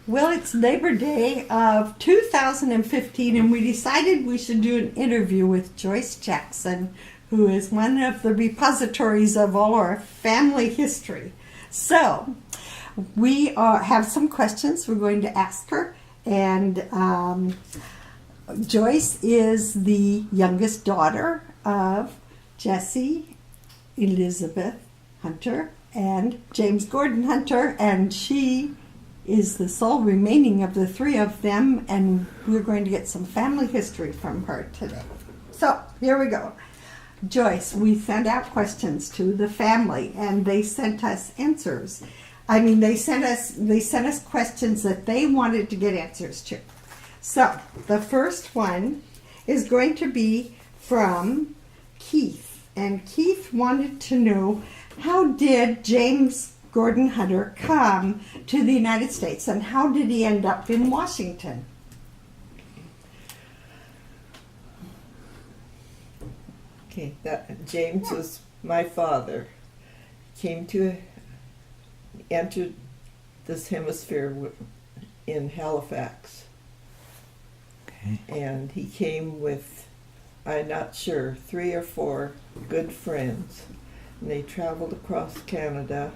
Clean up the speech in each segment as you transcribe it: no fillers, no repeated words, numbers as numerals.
Well, it's Labor Day of 2015, and we decided we should do an interview with Joyce Jackson, who is one of the repositories of all our family history. So, we have some questions we're going to ask her, and Joyce is the youngest daughter of Jesse Elizabeth Hunter and James Gordon Hunter, and she is the sole remaining of the three of them, and we're going to get some family history from her today. So here we go. Joyce, we sent out questions to the family, and they sent us answers. They sent us questions that they wanted to get answers to. So the first one is going to be from Keith, and Keith wanted to know, how did James Gordon Hunter come to the United States, and how did he end up in Washington? Okay, James was my father. Entered this hemisphere in Halifax. Okay. And he came with, I'm not sure, 3 or 4 good friends. And they traveled across Canada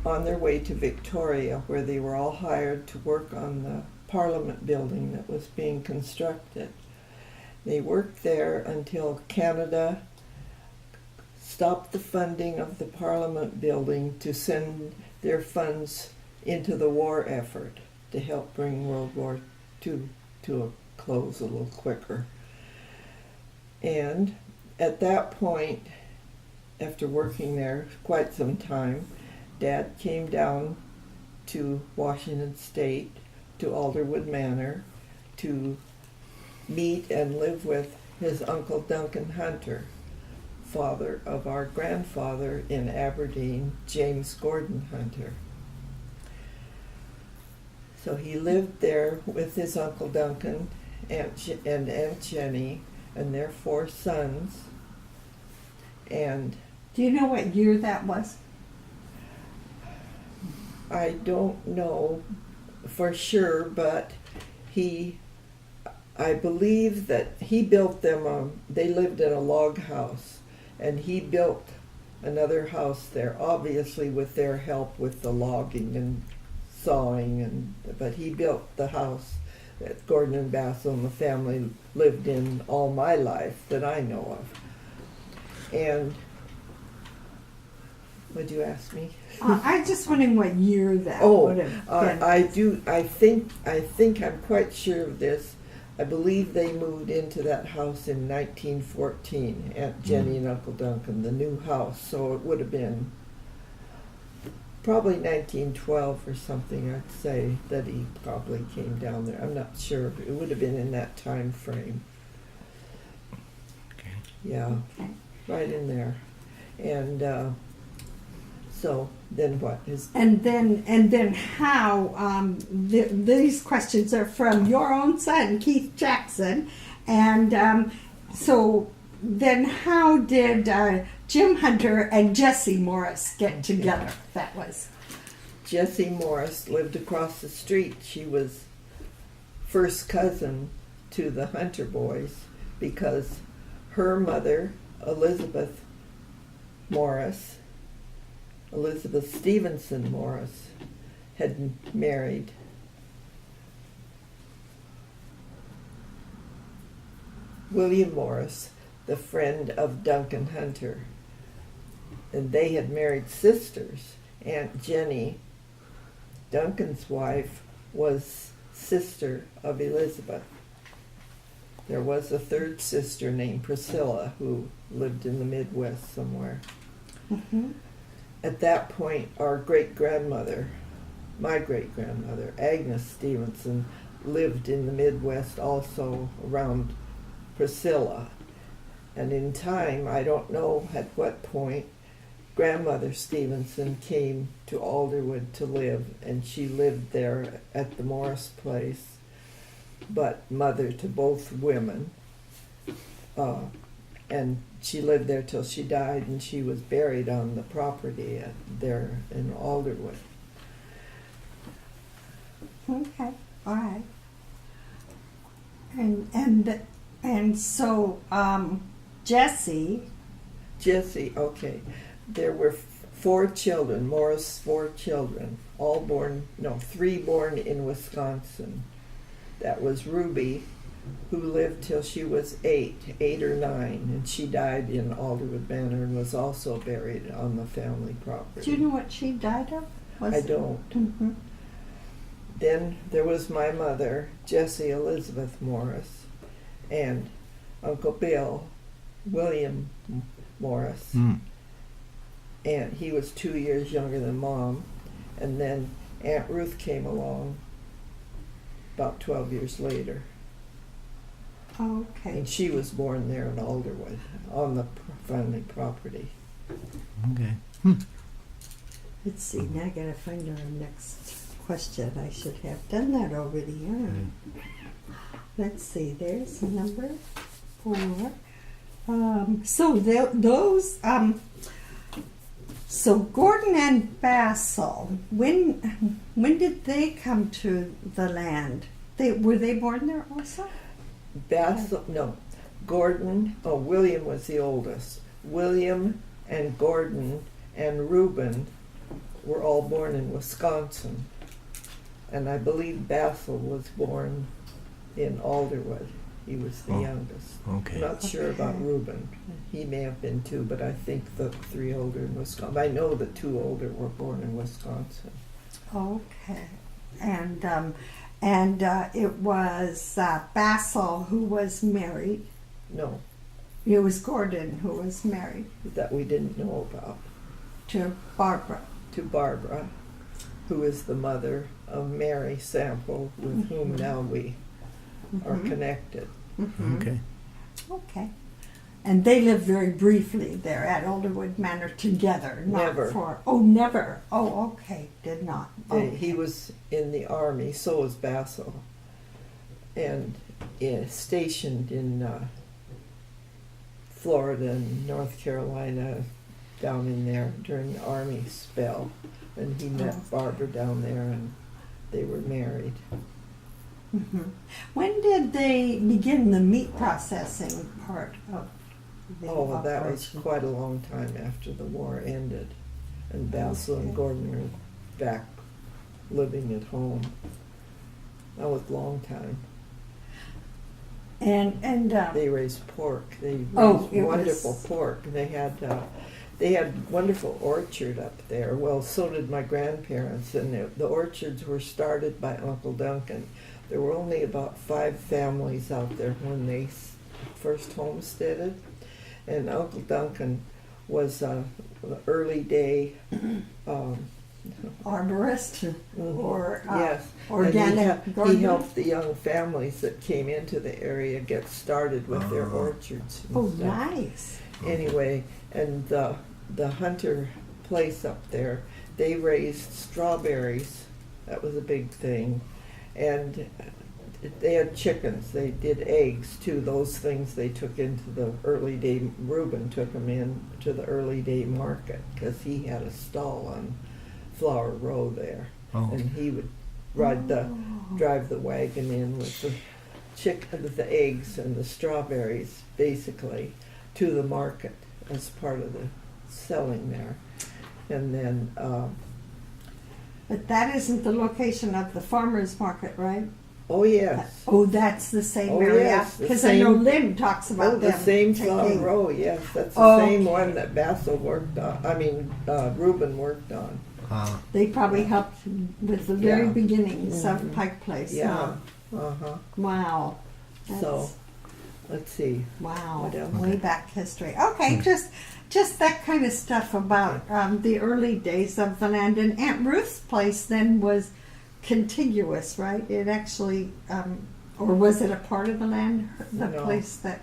on their way to Victoria, where they were all hired to work on the Parliament building that was being constructed. They worked there until Canada stopped the funding of the Parliament building to send their funds into the war effort to help bring World War II to a close a little quicker. And at that point, after working there quite some time, Dad came down to Washington State, to Alderwood Manor, to meet and live with his Uncle Duncan Hunter, father of our grandfather in Aberdeen, James Gordon Hunter. So he lived there with his Uncle Duncan and Aunt Jenny and their 4 sons. And Do you know what year that was? I don't know for sure, but I believe that he built them, they lived in a log house, and he built another house there, obviously with their help with the logging and sawing, but he built the house that Gordon and Basil and the family lived in all my life that I know of. And would you ask me? I'm just wondering what year that would have been. I think I'm quite sure of this. I believe they moved into that house in 1914, Aunt Jenny and Uncle Duncan, the new house. So it would have been probably 1912 or something, I'd say, that he probably came down there. I'm not sure. It would have been in that time frame. Okay. Yeah, Okay. right in there. And so then what is? And then how? These questions are from your own son, Keith Jackson, and so then how did Jim Hunter and Jessie Morris get together? That was Jessie Morris lived across the street. She was first cousin to the Hunter boys because her mother, Elizabeth Stevenson Morris, had married William Morris, the friend of Duncan Hunter. And they had married sisters. Aunt Jenny, Duncan's wife, was sister of Elizabeth. There was a 3rd sister named Priscilla who lived in the Midwest somewhere. Mm-hmm. At that point, our great-grandmother, my great-grandmother, Agnes Stevenson, lived in the Midwest also around Priscilla. And in time, I don't know at what point, Grandmother Stevenson came to Alderwood to live, and she lived there at the Morris place, but mother to both women. And she lived there till she died, and she was buried on the property there in Alderwood. Okay, all right. And so Jesse. Jesse, okay. There were four children, Morris, four children, all born, no, three born in Wisconsin. That was Ruby, who lived till she was 8 or 9, and she died in Alderwood Manor and was also buried on the family property. Do you know what she died of? I don't. Mm-hmm. Then there was my mother, Jessie Elizabeth Morris, and Uncle Bill, William Morris, and he was 2 years younger than Mom. And then Aunt Ruth came along about 12 years later, Okay. and she was born there in Alderwood on the family property. Okay. Let's see. Now I gotta find our next question. I should have done that already. Huh? Let's see. There's number 4. So Gordon and Basil. When did they come to the land? Were they born there also? Basil, no, Gordon, William was the oldest. William and Gordon and Reuben were all born in Wisconsin. And I believe Basil was born in Alderwood. He was the youngest. Okay. I'm not sure about Reuben. He may have been too, but I think the 3 older in Wisconsin. I know the 2 older were born in Wisconsin. Okay, and it was Basil who was married. No, It was Gordon who was married that we didn't know about. to Barbara. To Barbara, who is the mother of Mary Sample, with whom now we are connected. Mm-hmm. Okay. Okay. And they lived very briefly there at Alderwood Manor together. Never. Never. Oh, okay. Did not. He was in the army, so was Basil, and stationed in Florida and North Carolina, down in there during the army spell. And he met Barbara down there, and they were married. Mm-hmm. When did they begin the meat processing part of the Oh, that was operation? quite a long time after the war ended, and Basil and Gordon are back living at home. That was a long time. And They raised pork. They raised it wonderful was- pork. They had wonderful orchard up there. Well, so did my grandparents, and the orchards were started by Uncle Duncan. There were only about 5 families out there when they first homesteaded, and Uncle Duncan was an early day arborist or yes, organic and gardener? he helped the young families that came into the area get started with their orchards. And Oh, stuff. nice. Anyway, and the Hunter place up there, they raised strawberries. That was a big thing. And they had chickens. They did eggs too. Those things they took into the early day. Reuben took them in to the early day market because he had a stall on Flower Row there, and he would drive the wagon in with the eggs and the strawberries, basically, to the market as part of the selling there. And then But that isn't the location of the farmer's market, right? oh yes, Oh, that's the same Oh, area? yes, the Because I know same- Lynn talks about the them same Flower taking- Row. Yes, that's the same Okay. one that Basil worked on. Reuben worked on. They probably helped with the very Yeah. beginnings of Mhm. Pike Place. Yeah. Huh? Wow. So let's see. Wow, What else? way back history. Okay, just that kind of stuff about the early days of the land. And Aunt Ruth's place then was contiguous, right? It actually, or was it a part of the land, the No. place that,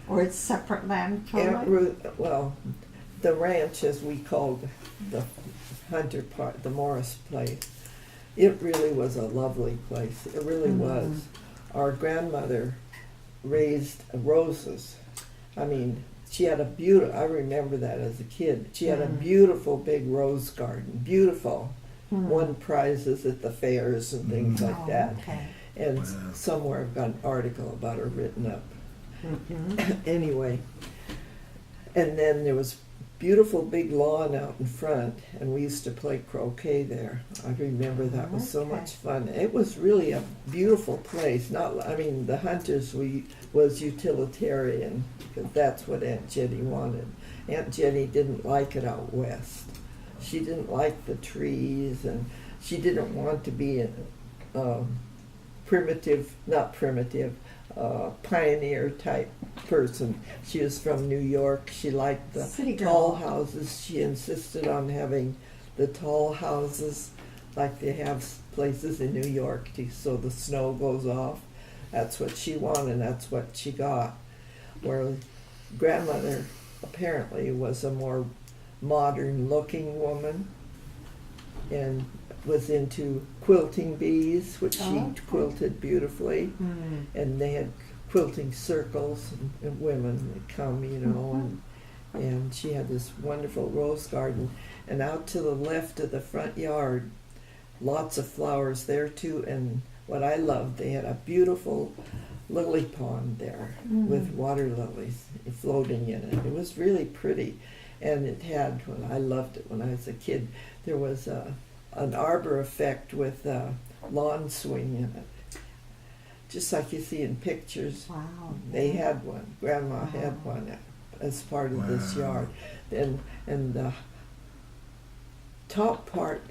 or it's separate land Aunt totally? Ruth, well, the ranch, as we called the Hunter part, the Morris place, it really was a lovely place. It really was. Our grandmother raised roses. I mean, she had a beautiful, I remember that as a kid. She had a beautiful big rose garden, beautiful. won prizes at the fairs and things like that. Okay. And somewhere I've got an article about her written up. Mm-hmm. Anyway, and then there was beautiful big lawn out in front, and we used to play croquet there. I remember that was so Okay. much fun. It was really a beautiful place. The Hunters was utilitarian, because that's what Aunt Jenny wanted. Aunt Jenny didn't like it out west. She didn't like the trees, and she didn't want to be a pioneer type person. She was from New York. She liked the City girl. tall houses. She insisted on having the tall houses like they have places in New York so the snow goes off. That's what she wanted. That's what she got. Where grandmother apparently was a more modern looking woman and was into quilting bees, which she Okay. quilted beautifully. Mm. And they had quilting circles, and women would come, and she had this wonderful rose garden. And out to the left of the front yard, lots of flowers there too. And what I loved, they had a beautiful lily pond there with water lilies floating in it. It was really pretty. And it had, I loved it when I was a kid, there was an arbor effect with a lawn swing in it. Just like you see in pictures. Wow. They had one. Grandma had one as part of this yard. And the top part,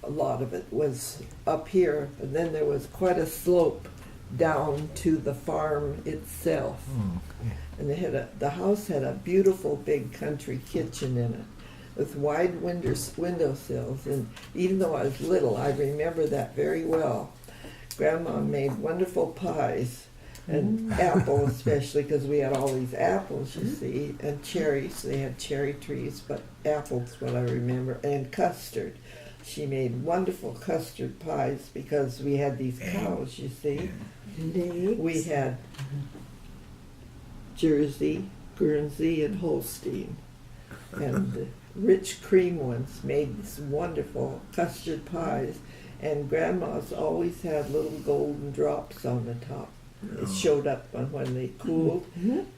a lot of it was up here, and then there was quite a slope down to the farm itself. And the house had a beautiful big country kitchen in it with wide windowsills. And even though I was little, I remember that very well. Grandma made wonderful pies, and apple especially, because we had all these apples, you see, and cherries. They had cherry trees, but apples, what I remember, and custard. She made wonderful custard pies because we had these cows, you see. Legs. We had Jersey, Guernsey, and Holstein. And the rich cream ones made these wonderful custard pies. And Grandma's always had little golden drops on the top. It showed up when they cooled.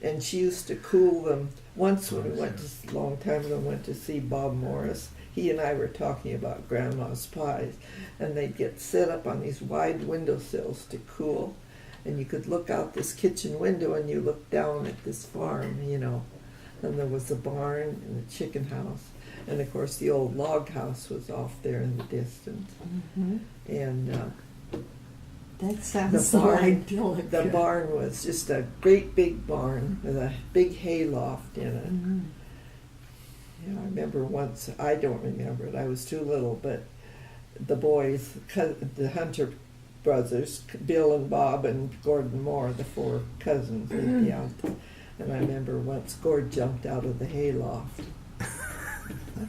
And she used to cool them. Once when we went a long time ago, went to see Bob Morris, he and I were talking about Grandma's pies. And they'd get set up on these wide windowsills to cool. And you could look out this kitchen window and you look down at this farm, And there was a barn and a chicken house. And of course the old log house was off there in the distance. And That sounds the so barn- idyllic. the barn was just a great big barn with a big hay loft in it. I remember once, I don't remember it, I was too little, but the boys, the Hunter brothers, Bill and Bob and Gordon Moore, the four cousins, they'd be out there. And I remember once Gord jumped out of the hay loft. I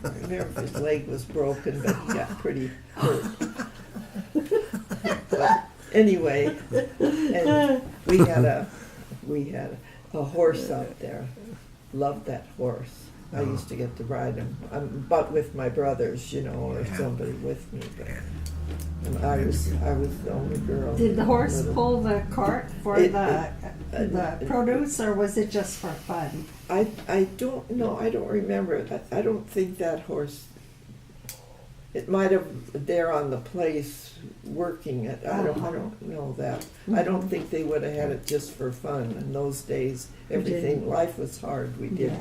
don't remember if his leg was broken, but he got pretty hurt. But anyway, and we had a horse out there. Loved that horse. I used to get to ride him, but with my brothers, or somebody with me. But and I was the only girl. Did the horse Little. pull the cart for the produce, or was it just for fun? I don't know. I don't remember it. I don't think that horse. It might have there on the place working it. I don't know that. I don't think they would have had it just for fun. In those days, everything life was hard. We did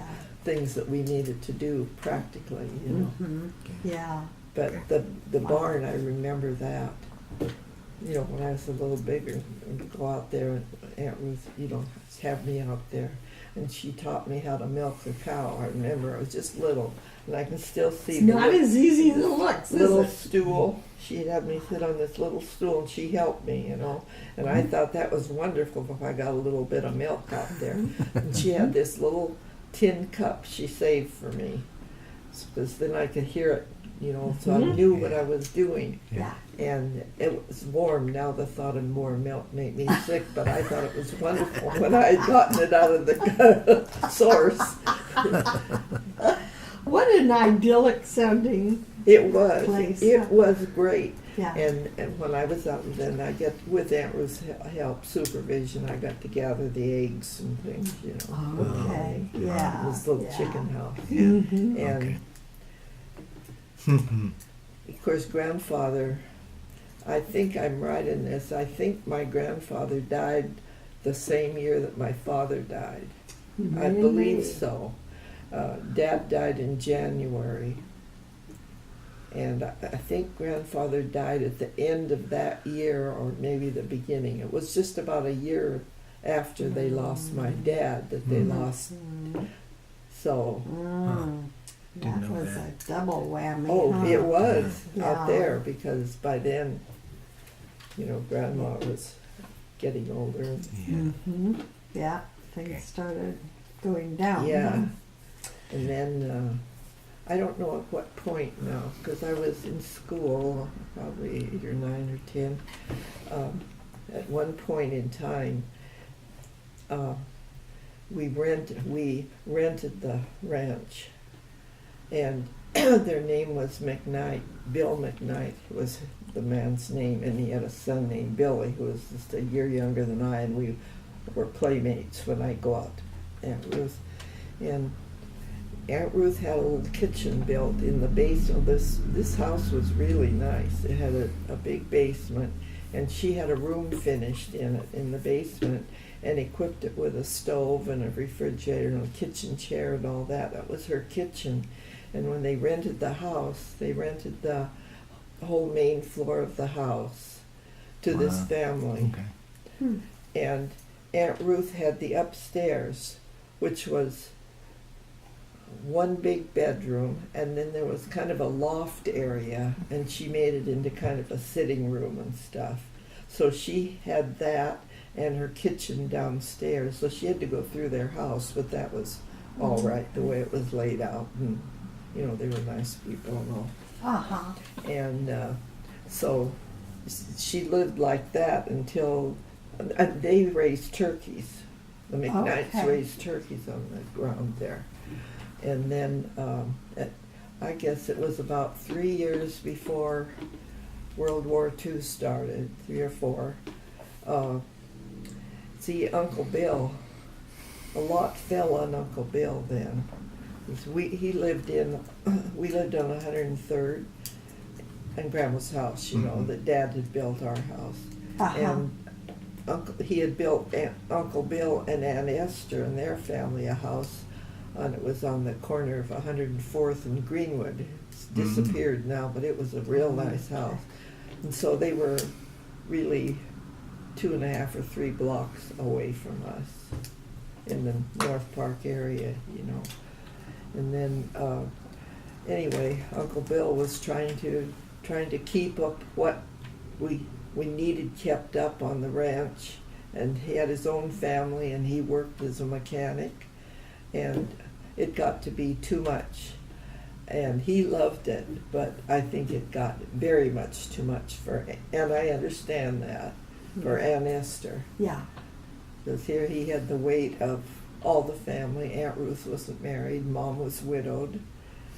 things that we needed to do practically, Yeah. But the barn, I remember that. When I was a little bigger, I'd go out there, and Aunt Ruth, have me out there. And she taught me how to milk a cow. I remember I was just little, and I can still see It's not as easy as it looks, little is it? stool. She'd have me sit on this little stool, and she helped me, And I thought that was wonderful if I got a little bit of milk out there. And she had this little tin cup she saved for me, because then I could hear it, so I knew what I was doing. Yeah. And it was warm. Now the thought of more milk made me sick, but I thought it was wonderful when I had gotten it out of the source. What an idyllic sounding It was. place. It was great. Yeah. And when I was out, then I get with Aunt Ruth's help, supervision, I got to gather the eggs and things, you know. Okay. Yeah. This little yeah. chicken house. Yeah. Mhm. And Okay. of course, grandfather, I think I'm right in this. I think my grandfather died the same year that my father died. I believe so. Dad died in January. And I think grandfather died at the end of that year or maybe the beginning. It was just about a year after they lost my dad that they lost. So, Didn't That know was that. a double whammy. oh, huh? it was Yeah. out there because by then, you know, grandma was getting older. Yeah. Yeah, things Okay. started going down. Yeah. And then I don't know at what point now, because I was in school, probably 8 or 9 or 10. At one point in time, we rented the ranch, and their name was McKnight. Bill McKnight was the man's name, and he had a son named Billy, who was just a year younger than I, and we were playmates when I go out to Aunt Ruth. And Aunt Ruth had a little kitchen built in the basement. This house was really nice. It had a big basement, and she had a room finished in it in the basement, and equipped it with a stove and a refrigerator and a kitchen chair and all that. That was her kitchen. And when they rented the house, they rented the whole main floor of the house to this Wow. family. Okay. And Aunt Ruth had the upstairs, which was one big bedroom, and then there was kind of a loft area, and she made it into kind of a sitting room and stuff. So she had that and her kitchen downstairs. So she had to go through their house, but that was all right the way it was laid out. And, you know, they were nice people and all. Uh-huh. And so she lived like that until they raised turkeys. The McKnights Okay. raised turkeys on the ground there. And then I guess it was about 3 years before World War II started, 3 or 4. See, Uncle Bill, a lot fell on Uncle Bill then. We lived on 103rd and Grandma's house, you know, that Dad had built our house. Uh-huh. And he had built Uncle Bill and Aunt Esther and their family a house, and it was on the corner of 104th and Greenwood. It's disappeared now, but it was a real nice house. And so they were really 2.5 or 3 blocks away from us in the North Park area, you know. And then anyway, Uncle Bill was trying to keep up what we needed kept up on the ranch, and he had his own family and he worked as a mechanic, and it got to be too much. And he loved it, but I think it got very much too much and I understand that, for Aunt Esther. Yeah. Because here he had the weight of all the family. Aunt Ruth wasn't married, Mom was widowed.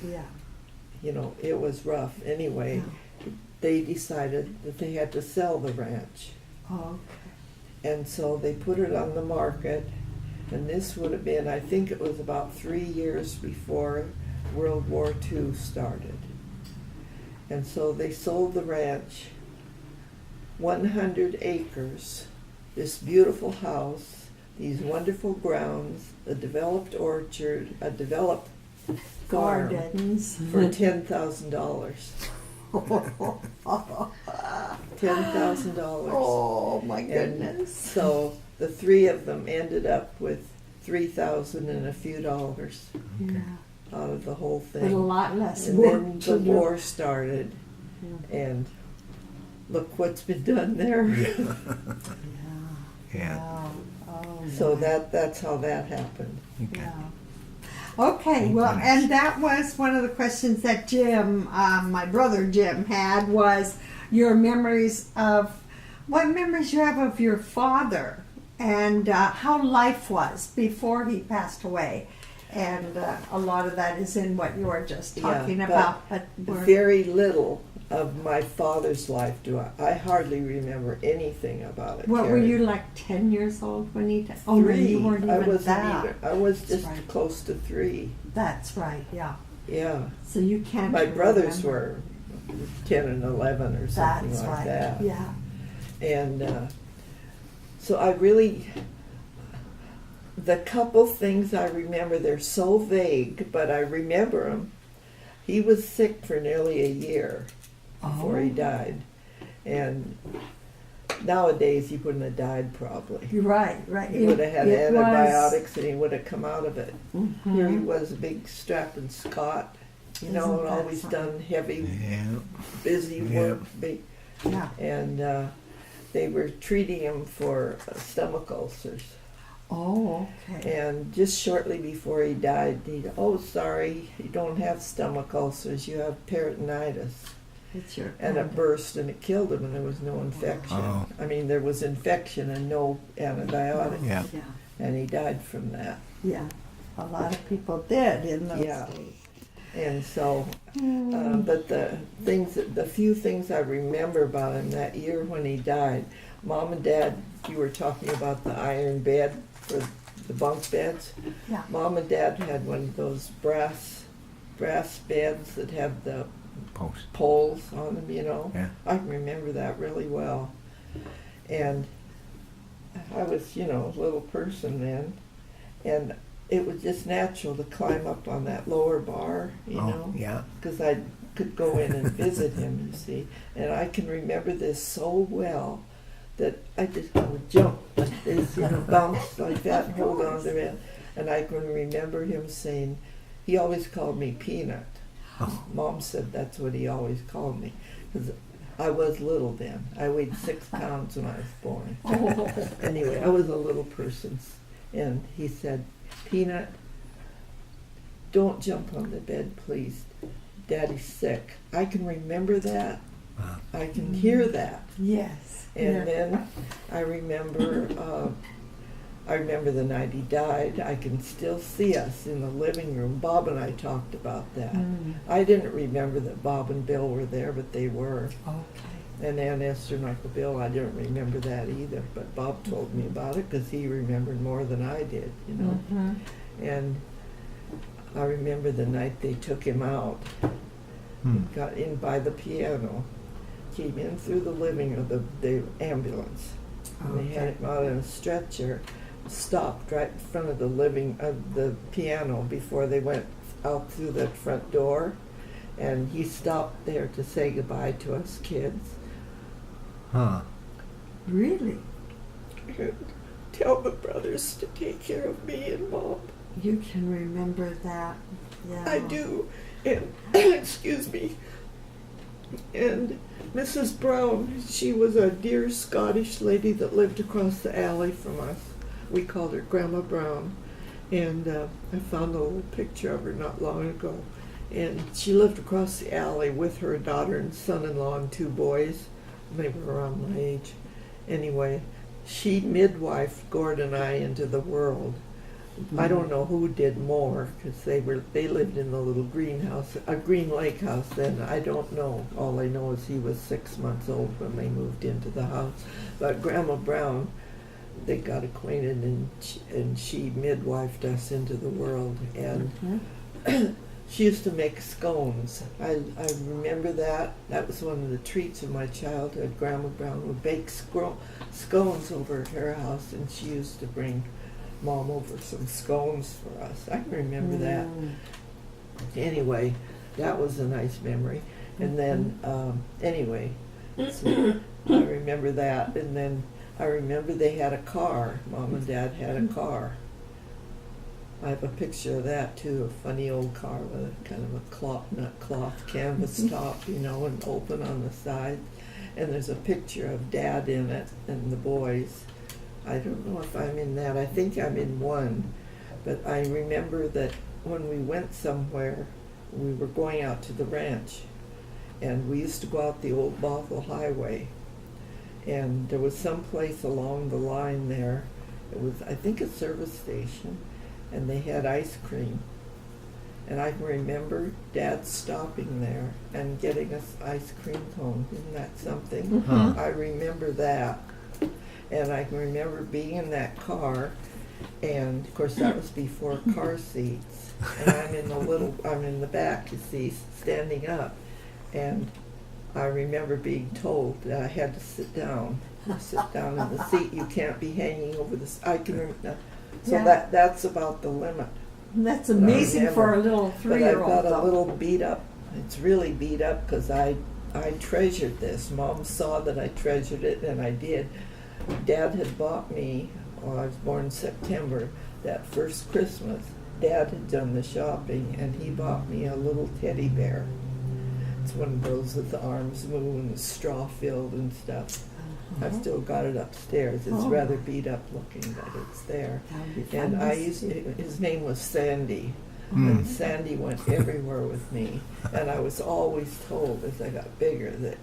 Yeah. You know, it was rough. Anyway, they decided that they had to sell the ranch. Oh, And so they put it on the market, and this would have been, I think it was about 3 years before World War II started. And so they sold the ranch, 100 acres, this beautiful house, these wonderful grounds, a developed orchard, a developed farm gardens. for $10,000. $10,000. Oh my And goodness. so the 3 of them ended up with $3,000 and a few dollars Yeah. out of the whole But a thing. lot less And work then to the do. war started, and look what's been done there. Yeah. Yeah. Wow. Oh, So my. that's how that happened. Okay. Yeah. Okay, well, and that was one of the questions that Jim, my brother Jim, had, was your memories of, what memories you have of your father and how life was before he passed away. and a lot of that is in what you were just Yeah, talking but about. But we're, Very little of my father's life do I hardly remember anything about it. what were Terry. you, like 10 years old when he died? Oh no, Three. you weren't I even wasn't that. even. I was That's just right. close to 3. That's right. Yeah. Yeah. So you can't. My brothers remember. were 10 and 11 or something That's like right. that. Yeah. And so I really, the couple things I remember, they're so vague, but I remember them. He was sick for nearly a year before he Oh. died. And nowadays he wouldn't have died probably. You're right. Right. He would have had It was- antibiotics and he would have come out of it. Mhm. Here he was, a big strapping Scot, Isn't and that always something? done heavy, Yeah. busy Yeah. work. Yeah. And they were treating him for stomach ulcers. Oh, okay. And just shortly before he died, oh, sorry, you don't have stomach ulcers, you have peritonitis. It's your. And it burst and it killed him, and there was no infection. Oh. I mean, there was infection and no antibiotic. Yeah. Yeah. And he died from that. Yeah. A lot of people did in those Yeah. days. And so, Mm. but the few things I remember about him that year when he died, Mom and Dad, you were talking about the iron bed for the bunk beds. Yeah. Mom and Dad had one of those brass beds that have the Post. poles on them, you know. Yeah. I can remember that really well. And I was, a little person then, and it was just natural to climb up on that lower bar, you know, Oh, yeah. because I could go in and visit him, you see. And I can remember this so well that I just would jump like this, bounce like that and hold on to it. And I can remember him saying, he always called me Peanut. Oh. Mom said that's what he always called me, because I was little then. I weighed 6 pounds when I was born. Oh. Anyway, I was a little person, and he said, Peanut, don't jump on the bed, please. Daddy's sick. I can remember that. Wow. I can hear that. Yes. And Yeah. then I remember the night he died. I can still see us in the living room. Bob and I talked about that. Mm. I didn't remember that Bob and Bill were there, but they were. Okay. And Aunt Esther and Uncle Bill, I didn't remember that either. But Bob told me about it because he remembered more than I did, Mhm. And I remember the night they took him out. Hmm. Got in by the piano, came in through the living room, the ambulance. And they had him out on a stretcher, stopped right in front of the piano before they went out through the front door. And he stopped there to say goodbye to us kids. Huh. Really? And tell the brothers to take care of me and Mom. You can remember that. Yeah. I do. And, excuse me. And Mrs. Brown, she was a dear Scottish lady that lived across the alley from us. We called her Grandma Brown. And I found a little picture of her not long ago. And she lived across the alley with her daughter and son-in-law and 2 boys. They were around my age. Anyway, she midwifed Gord and I into the world. I don't know who did more because they lived in the little greenhouse, a green lake house then. I don't know. All I know is he was 6 months old when they moved into the house. But Grandma Brown, they got acquainted and she midwifed us into the world. And she used to make scones. I remember that. That was one of the treats of my childhood. Grandma Brown would bake scones over at her house, and she used to bring Mom over some scones for us. I can remember that. Anyway, that was a nice memory. And then, anyway, so I remember that. And then I remember they had a car. Mom and Dad had a car. I have a picture of that too, a funny old car with a kind of a not cloth, canvas top, and open on the side. And there's a picture of Dad in it and the boys. I don't know if I'm in that. I think I'm in one. But I remember that when we went somewhere, we were going out to the ranch. And we used to go out the old Bothell Highway. And there was some place along the line there. It was, I think, a service station. and they had ice cream. And I can remember Dad stopping there and getting us ice cream cones. Isn't that something? Huh. I remember that. And I can remember being in that car, and of course that was before car seats. And I'm in the back, you see, standing up. And I remember being told that I had to sit down in the seat. You can't be hanging over this. I can remember. So Yeah. that's about the limit. That's amazing for a little But I've 3-year-old. got a though. little beat up. It's really beat up because I treasured this. Mom saw that I treasured it, and I did. Dad had bought me, I was born in September, that first Christmas. Dad had done the shopping, and he bought me a little teddy bear. It's one of those with the arms move and the straw filled and stuff. I've still got it upstairs. It's Oh. rather beat up looking, but it's there. That would be fun And to see. his name was Sandy. Mm. And Sandy went everywhere with me. And I was always told as I got bigger that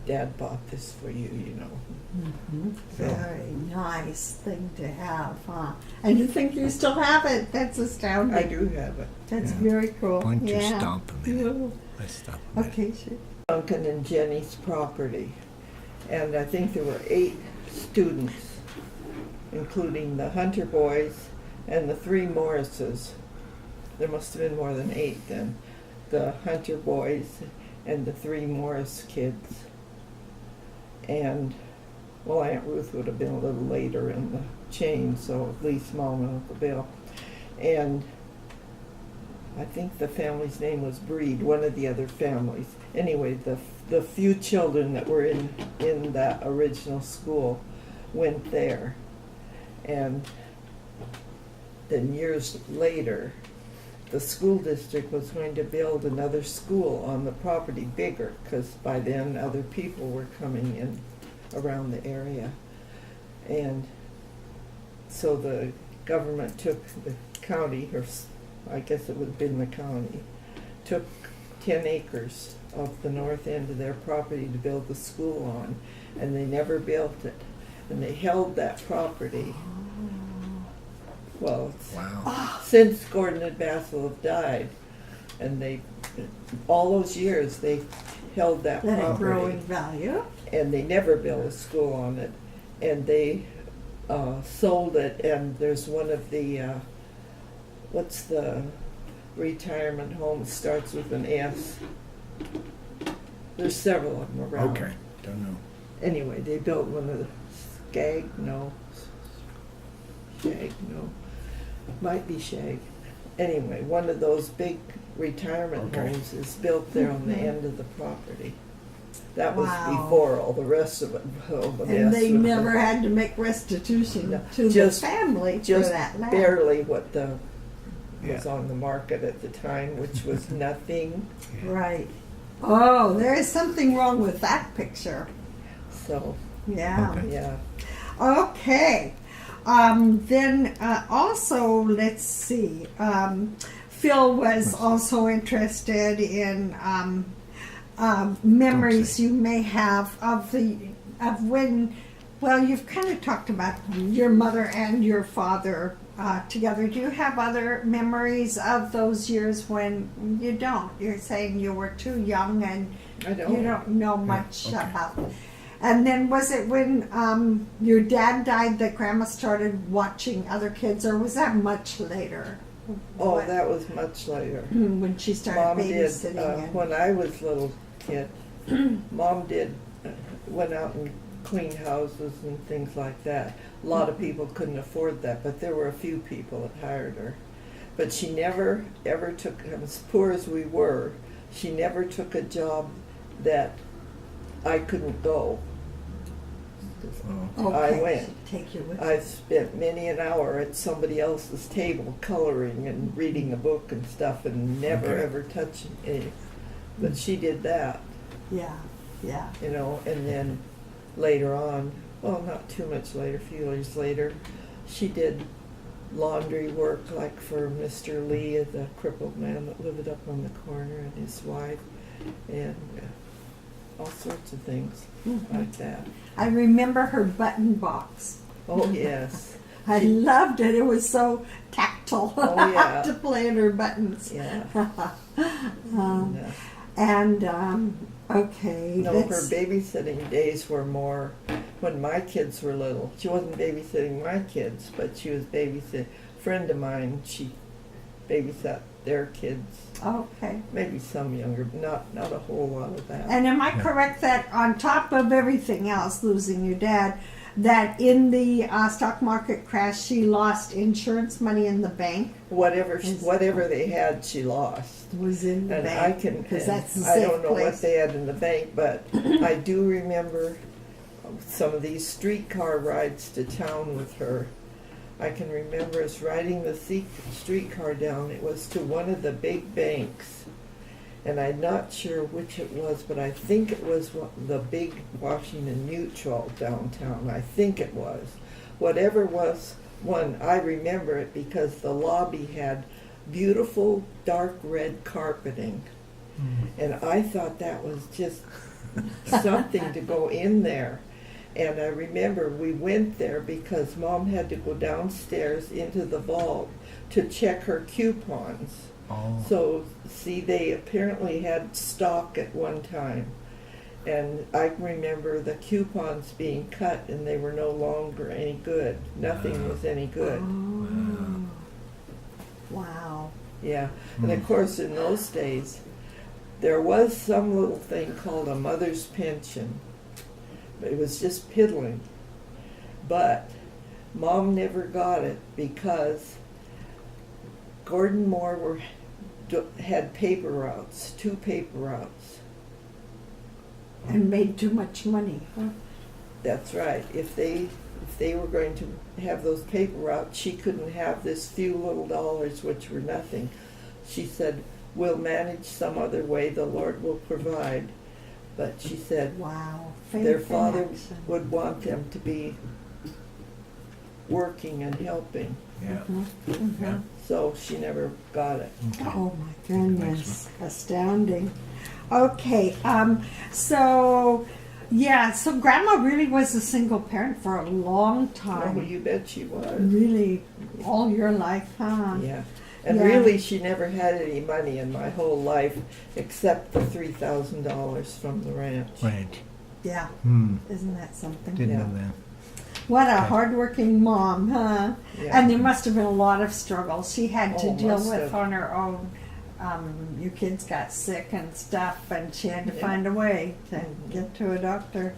Dad bought this for you, you know. Mhm. So- Very nice thing to have, huh? And you think you still have it? That's astounding. I do have it. That's Yeah. very cool. Why don't you yeah. stomp a minute? Yeah. Let's stop a minute. Okay, sure. Duncan and Jenny's property. And I think there were 8 students, including the Hunter boys and the 3 Morrises. There must have been more than 8 then. The Hunter boys and the 3 Morris kids. And, well, Aunt Ruth would have been a little later in the chain, so at least Mom and Uncle Bill. And I think the family's name was Breed, one of the other families. Anyway, the few children that were in that original school went there. And then years later, the school district was going to build another school on the property, bigger, because by then other people were coming in around the area. And so the government took the county, or I guess it would have been the county, took 10 acres of the north end of their property to build the school on, and they never built it. And they held that property. Well, Wow. since Gordon and Basil have died, and they, all those years, they held that Let it grow property, in value. and they never built a school on it. And they sold it, and there's one of the, what's the retirement home, starts with an S. There's several of them around. Okay. Don't know. Anyway, they built one of the Skag, no. Shag, no. Might be Shag. Anyway, one of those big retirement Okay. homes is built there on the Mhm. end of the property. That was Wow. before all the rest of it. All the And mess they with never the- had to make restitution No, to just- the family for just that land. barely what the was Yeah. on the market at the time, which was nothing. Right. Oh, there is something wrong with that picture. So Yeah. Okay. yeah, Okay. Then also, let's see. Phil was also interested in memories you may have of when. Well, you've kind of talked about your mother and your father together. Do you have other memories of those years when you don't? You're saying you were too young and I don't. you don't know much okay. about. And then was it when your dad died that Grandma started watching other kids, or was that much later? Oh, What- that was much later. when she started Mom did, babysitting. and, when I was little kid, Mom did, went out and cleaned houses and things like that. A lot of people couldn't afford that, but there were a few people that hired her. But she never, ever took, as poor as we were, she never took a job that I couldn't go. Oh. I okay, went. she'd take you with I've spent many an hour at somebody else's table coloring and reading a book and stuff and never Okay. ever touching any. But she did that, Yeah, yeah. you know, and then later on, well, not too much later, a few years later, she did laundry work like for Mr. Lee, the crippled man that lived up on the corner, and his wife, and all sorts of things like that. I remember her button box. Oh, yes. I loved it. It was so tactile. tactile Oh, yeah. to play in her buttons. Yeah. Um, No. and okay, No, her that's- babysitting days were more when my kids were little. She wasn't babysitting my kids, but she was babysitting a friend of mine. She babysat their kids, okay. maybe some younger, but not a whole lot of that. And am I correct that on top of everything else, losing your dad, that in the stock market crash, she lost insurance money in the bank? Whatever they had, she lost. Was in the And bank. I can, because and that's the I safe don't know place. what they had in the bank, but I do remember some of these streetcar rides to town with her. I can remember us riding the streetcar down. It was to one of the big banks, and I'm not sure which it was, but I think it was the big Washington Mutual downtown. I think it was. Whatever was one, I remember it because the lobby had beautiful dark red carpeting. And I thought that was just something to go in there. And I remember we went there because Mom had to go downstairs into the vault to check her coupons. Oh. So, see, they apparently had stock at one time. And I remember the coupons being cut and they were no longer any good. Nothing was any good. Oh. Wow. Yeah. And of course, in those days, there was some little thing called a mother's pension. It was just piddling. But Mom never got it because Gordon Moore had paper routes, 2 paper routes. And made too much money. Huh? That's right. If they were going to have those paper routes, she couldn't have this few little dollars, which were nothing. She said, "We'll manage some other way. The Lord will provide." But she said Wow. their Faith in father action. would want them to be working and helping. Yeah. Mhm. So she never got it. Okay. Oh my goodness, astounding. Okay, so yeah, so Grandma really was a single parent for a long Oh, time. you bet she was. Really, all your life, huh? Yeah. And Yeah. really, she never had any money in my whole life except the $3,000 from the ranch. Ranch. Yeah, Hmm. isn't that something? Didn't Yeah. know that. What a Okay. hardworking mom, huh? Yeah. And there must have been a lot of struggles she had to Oh, deal must with have. on her own. Your kids got sick and stuff, and she had to Yeah. find a way to Mhm. get to a doctor.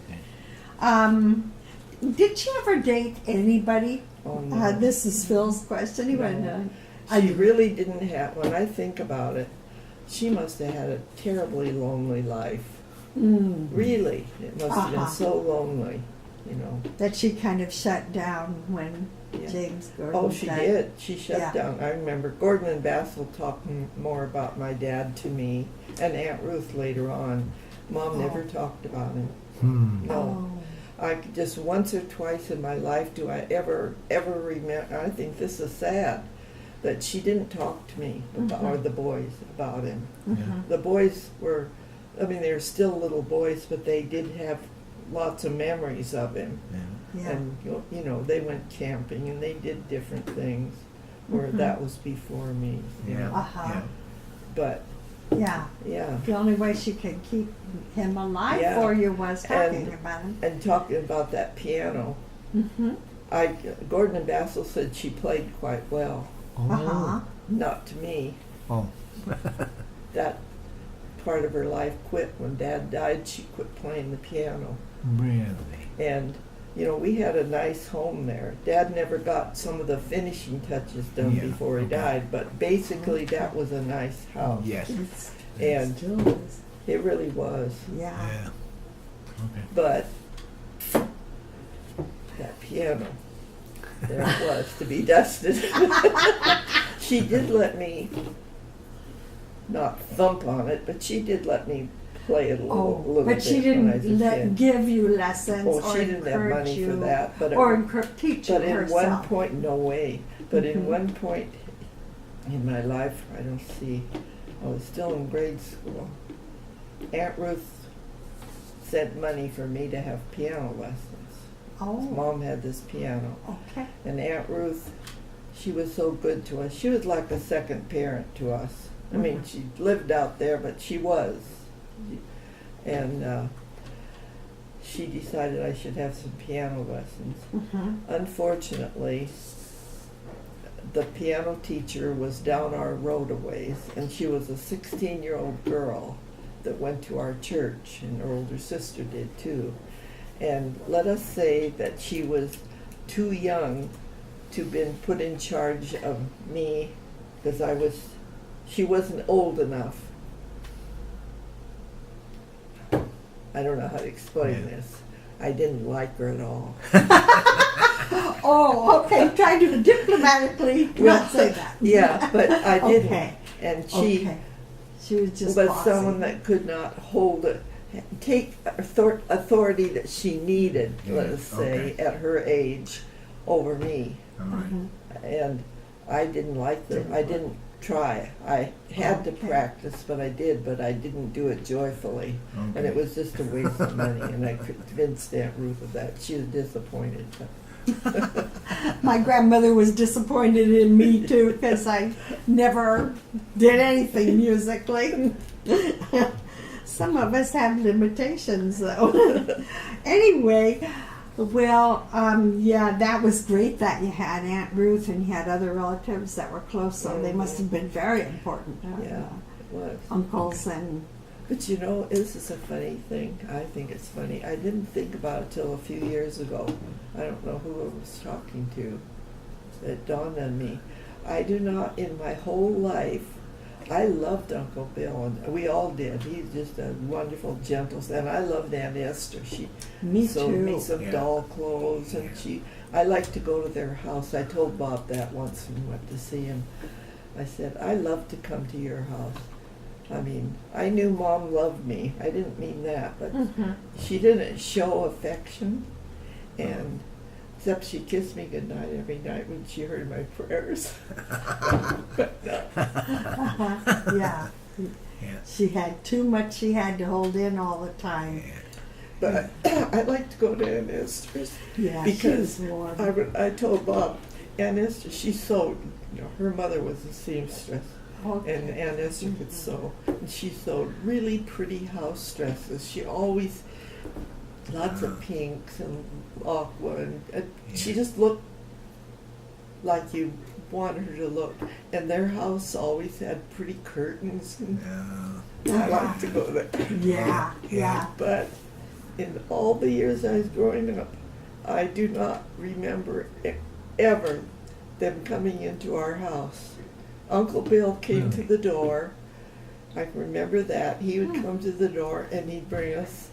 Did she ever date anybody? Oh, no. This is Phil's question. He No. wanted to. She really didn't have, when I think about it, she must have had a terribly lonely life. Really. It must have been Uh-huh. so lonely, you know. That she kind of shut down when Yeah. James Gordon Oh, she died. did. She shut Yeah. down. I remember Gordon and Basil talked more about my dad to me, and Aunt Ruth later on. Mom never Oh. talked about him. Hmm. No. I just once or twice in my life do I ever remember. I think this is sad that she didn't talk to me about, or the boys about him. Mhm. The boys were, I mean, they were still little boys, but they did have lots of memories of him. Yeah. Yeah. And you know, they went camping and they did different things. Where Mhm. that was before me. You Yeah. know. Uh-huh. Yeah. But Yeah. yeah. The only way she could keep him alive Yeah. for you was talking And- about him. And talking about that piano, Mm-hmm. Gordon and Basil said she played quite well. Oh. Uh-huh. Not to me. Oh. That part of her life quit when Dad died. She quit playing the piano. Really? And you know, we had a nice home there. Dad never got some of the finishing touches done Yeah, before he okay. died, but basically that was a nice house. Yes. It And- still is. It really was. Yeah. Yeah. Okay. But that piano, there it was to be dusted. She did let me not thump on it, but she did let me play it a little, Oh, little but bit she when I was didn't a kid. give you lessons Oh, or she didn't have encourage money you for that, but or it, teach you but in one herself. point, no way. But Mhm. in one point in my life, I don't see. I was still in grade school. Aunt Ruth sent money for me to have piano lessons. Oh, Mom had this piano, okay. and Aunt Ruth she was so good to us. She was like a second parent to us. I mean, she lived out there, but she was. And she decided I should have some piano lessons. Unfortunately, the piano teacher was down our road a ways, and she was a 16-year-old girl that went to our church, and her older sister did too. And let us say that she was too young to been put in charge of me, because she wasn't old enough. I don't know how to explain this. I didn't like her at all. Oh, okay. Try to diplomatically not say that. Yeah, but I didn't. Okay. And she She was just was bossy. someone that could not take authority that she needed, let us say, at her age, over me. All right. And I didn't like them. I didn't try. I had to practice, but I didn't do it joyfully. Okay. And it was just a waste of money, and I convinced Aunt Ruth of that. She was disappointed. My grandmother was disappointed in me too because I never did anything musically. Some of us have limitations though. Anyway, well, yeah, that was great that you had Aunt Ruth and you had other relatives that were close, so they must have been very important. Yeah, it was. Uncles and... But you know, this is a funny thing. I think it's funny. I didn't think about it till a few years ago. I don't know who I was talking to. It dawned on me. I do not, in my whole life, I loved Uncle Bill, and we all did. He's just a wonderful, gentle, and I loved Aunt Esther. She Me sewed me too. some doll clothes, and I liked to go to their house. I told Bob that once when we went to see him. I said, I love to come to your house. I mean, I knew Mom loved me. I didn't mean that, but she didn't show affection, and except she kissed me goodnight every night when she heard my prayers. But no. Yeah. Yeah. She had too much she had to hold in all the time. But I like to go to Aunt Esther's Yeah, because she was warm. I told Bob, Aunt Esther, she sewed. You know, her mother was a seamstress. Okay. And Aunt Esther could sew. And she sewed really pretty house dresses. She always, lots of pinks and aqua. And she just looked like you wanted her to look. And their house always had pretty curtains. And I like to go there. Yeah, yeah. But in all the years I was growing up, I do not remember ever them coming into our house. Uncle Bill came to the door. I can remember that. He would come to the door and he'd bring us,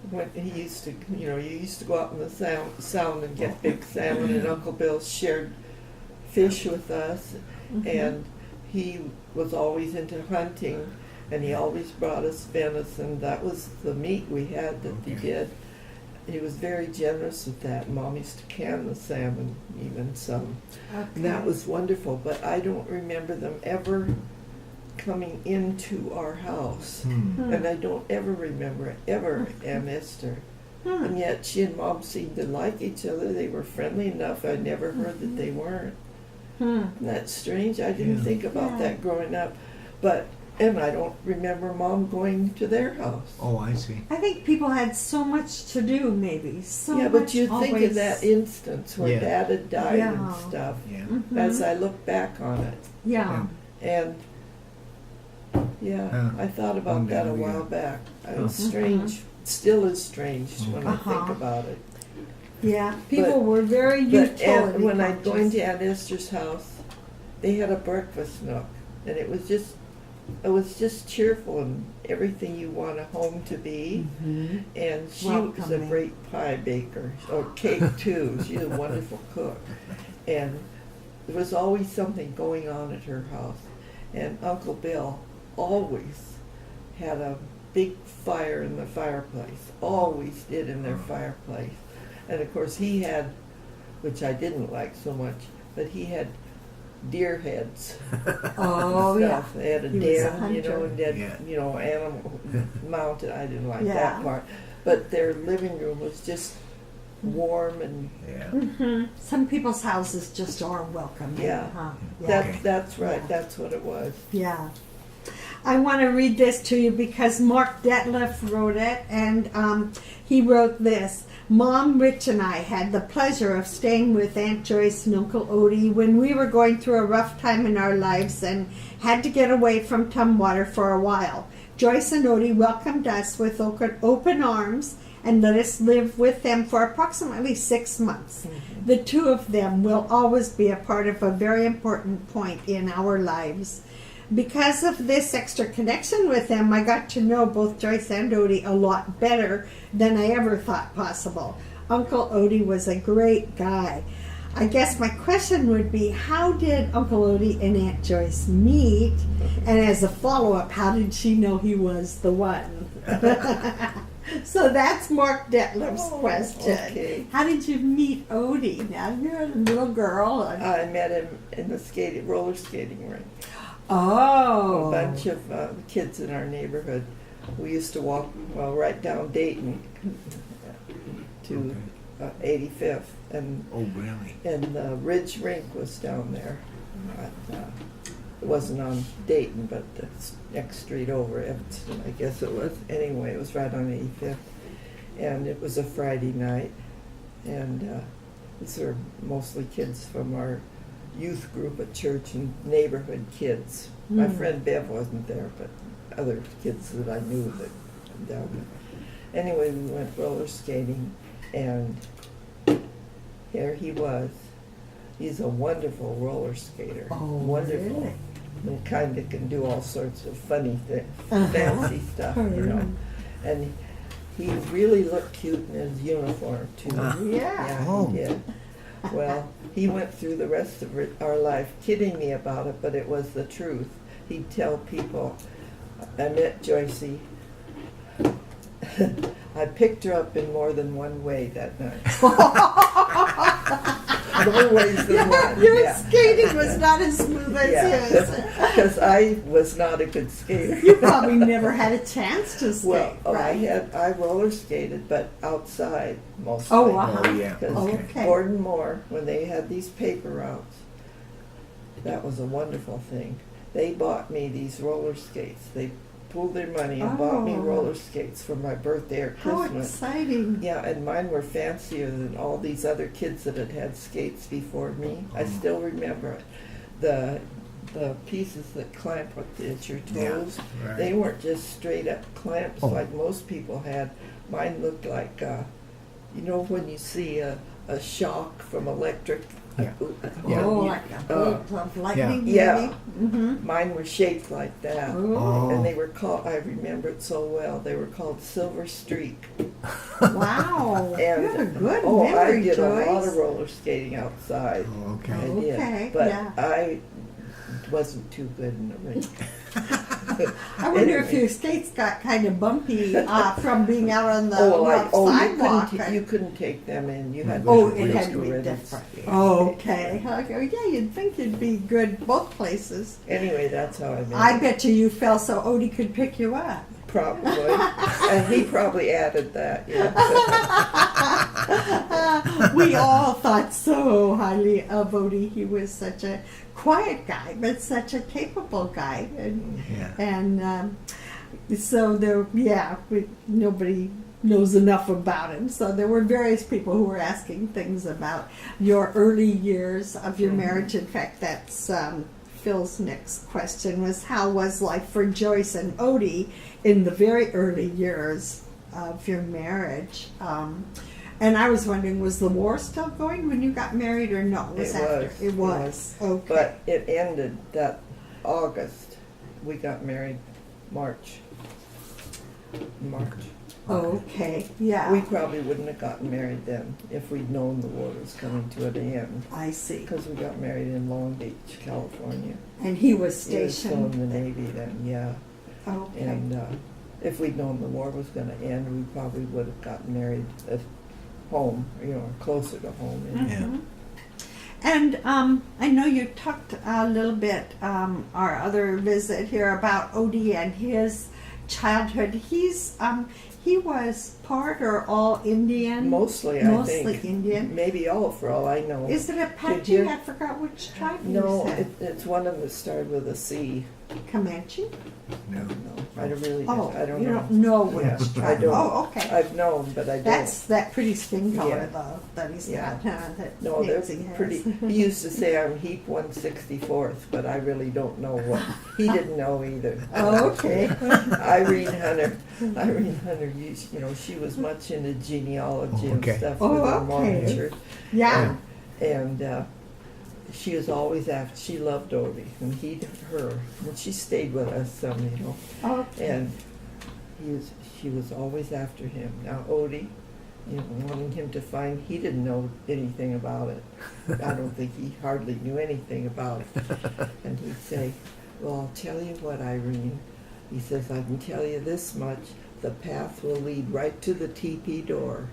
when he used to, you know, you used to go out in the sound and get big salmon, and Uncle Bill shared fish with us, and he was always into hunting, and he always brought us venison. That was the meat we had that he did. He was very generous with that. Mom used to can the salmon, even some. Okay. And that was wonderful, but I don't remember them ever coming into our house. And I don't ever remember Aunt Esther. And yet she and Mom seemed to like each other. They were friendly enough. I never heard that they weren't. Isn't that strange? I didn't think about that growing up. And I don't remember Mom going to their house. Oh, I see. I think people had so much to do, maybe. So Yeah, but much you think always. of that instance where Yeah. Dad had died and Yeah. stuff. Yeah. As I look back on it. Yeah. And I thought about that a while back. It was strange. Still is strange when I think about it. Yeah. People were very But utility when I'd go conscious. into Aunt Esther's house, they had a breakfast nook, and it was just cheerful and everything you want a home to be. And she was a Welcoming. great pie baker, or cake too. She's a wonderful cook. And there was always something going on at her house. And Uncle Bill always had a big fire in the fireplace. Always did in their fireplace. And of course he had, which I didn't like so much, but he had deer heads. Oh, yeah. Stuff. They had a He was a den, you know, hunter. and they had, Yeah. you know, animal mounted. I didn't like Yeah. that part. But their living room was just warm and Yeah. Some people's houses just aren't welcoming. Yeah. Huh? Okay. that's right. Yeah. That's what it was. Yeah. I want to read this to you because Mark Detlef wrote it, and he wrote this. Mom, Rich, and I had the pleasure of staying with Aunt Joyce and Uncle Odie when we were going through a rough time in our lives and had to get away from Tumwater for a while. Joyce and Odie welcomed us with open arms and let us live with them for approximately 6 months. Mm-hmm. The two of them will always be a part of a very important point in our lives. Because of this extra connection with them, I got to know both Joyce and Odie a lot better than I ever thought possible. Uncle Odie was a great guy. I guess my question would be, how did Uncle Odie and Aunt Joyce meet? And as a follow-up, how did she know he was the one? So that's Mark Detlef's question. Okay. How did you meet Odie? Now you're a little girl. I met him in the roller skating rink. Oh. A bunch of kids in our neighborhood. We used to walk, right down Dayton to 85th, and Oh, really? the Ridge Rink was down there. It wasn't on Dayton, but the next street over, Evanston, I guess it was. Anyway, it was right on 85th, and it was a Friday night, and these were mostly kids from our youth group at church and neighborhood kids. My friend Bev wasn't there, but other kids that I knew that down there. Anyway, we went roller skating, and here he was. He's a wonderful roller skater. Oh, wonderful. really? And kind of can do all sorts of funny things, Uh-huh. fancy stuff, you know. And he really looked cute in his uniform, too. Yeah. Oh. He did. Well, he went through the rest of our life kidding me about it, but it was the truth. He'd tell people, I met Joycey. I picked her up in more than one way that night. More ways than one. Your skating was not as smooth as his. Because I was not a good skater. You probably never had a chance to skate, Well, right? I roller skated, but outside mostly. Oh, wow. Oh, yeah. Because Okay. Gordon Moore, when they had these paper routes, that was a wonderful thing. They bought me these roller skates. They pooled their money and bought me Oh. roller skates for my birthday or How Christmas. exciting. Yeah, and mine were fancier than all these other kids that had had skates before me. I still remember it. The pieces that clamp at your toes, right. they weren't just straight up clamps Oh. like most people had. Mine looked like, you know when you see a shock from electric? Yeah. Yeah. Oh, like a bolt of lightning, Yeah. maybe? Mm-hmm. Mine were shaped like that. Oh. And they were called, I remember it so well, they were called Silver Streak. Wow. You And have a good I memory, did Joyce. a lot of roller skating outside. Oh, okay. I did. Okay, But yeah. I wasn't too good in the rink. I wonder if Anyway. your skates got kind of bumpy from being out on the rough you sidewalk. couldn't take them in. You had to Oh, put it them had to be already. different. Oh, okay. Okay. Yeah, you'd think you'd be good both places. Anyway, that's how I met I him. bet you fell so Odie could pick you up. Probably. And he probably added that, yeah. We all thought so highly of Odie. He was such a quiet guy, but such a capable guy. Yeah. And so nobody knows enough about him. So there were various people who were asking things about your early years of your marriage. In fact, that's Phil's next question was, how was life for Joyce and Odie in the very early years of your marriage? And I was wondering, was the war still going when you got married, or no? It was after. It was. Okay. But it ended that August. We got married March. Okay. Yeah. We probably wouldn't have gotten married then if we'd known the war was coming to an end. I see. Because we got married in Long Beach, California. And he was He was still stationed. in the Navy then, yeah. Okay. And if we'd known the war was going to end, we probably would have gotten married at home, closer to home. Mhm. And I know you talked a little bit, our other visit here, about Odie and his childhood. he was part or all Indian? Mostly, I Mostly think. Indian. Maybe all, for all I know. Is it Apache? you- I forgot which tribe No, you said. it's one of them that started with a C. Comanche? No. No, I don't really. Oh, I don't you know. don't know which Yeah, tribe. I don't. Oh, okay. I've known, but I don't. That's that pretty skin color, Yeah. though, that he's Yeah. got. That No, they're Nancy has. pretty. He used to say I'm heap 164th, but I really don't know what. He didn't know either. Oh, okay. Irene Hunter, you know, she was much into genealogy Okay. and stuff Oh, with her okay. Mormon church. Yeah. And she was always after, she loved Odie, and he her. And she stayed with us some, you know, Okay. and she was always after him. Now Odie, you know, wanting him to find, he didn't know anything about it. I don't think he hardly knew anything about it. And he'd say, well, I'll tell you what, Irene. He says, I can tell you this much, the path will lead right to the teepee door.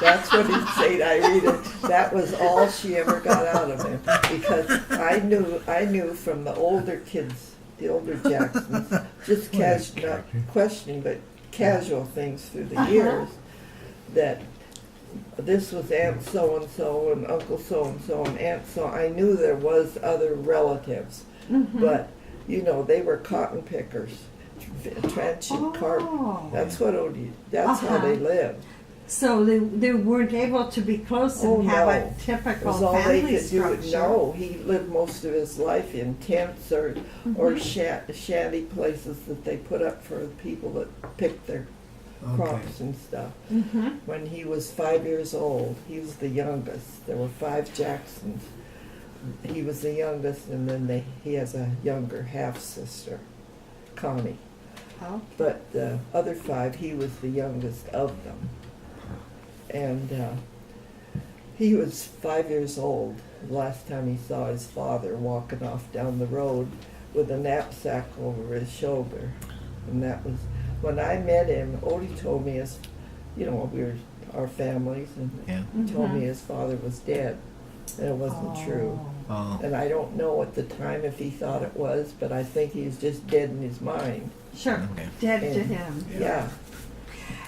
That's what he'd say to Irene. And that was all she ever got out of him. Because I knew from the older kids, the older Jacksons, just not questioning, but casual things through the years, that this was Aunt so-and-so and Uncle so-and-so and Aunt so. I knew there was other relatives, but, you know, they were cotton pickers, trenching carton. That's what Odie, that's how they lived. So they weren't able to be close and have a It typical was all they family could do. structure. No, he lived most of his life in tents or shanty places that they put up for the people that picked their crops and stuff. When he was 5 years old, he was the youngest. There were 5 Jacksons. He was the youngest, and then he has a younger half-sister, Connie. Oh. But the other 5, he was the youngest of them. And he was 5 years old the last time he saw his father walking off down the road with a knapsack over his shoulder. And that was, when I met him, Odie told me you know, we were our families, and he told me his father was dead. And it wasn't true. Oh. And I don't know at the time if he thought it was, but I think he was just dead in his mind. Sure. Okay. Dead to And- him. Yeah.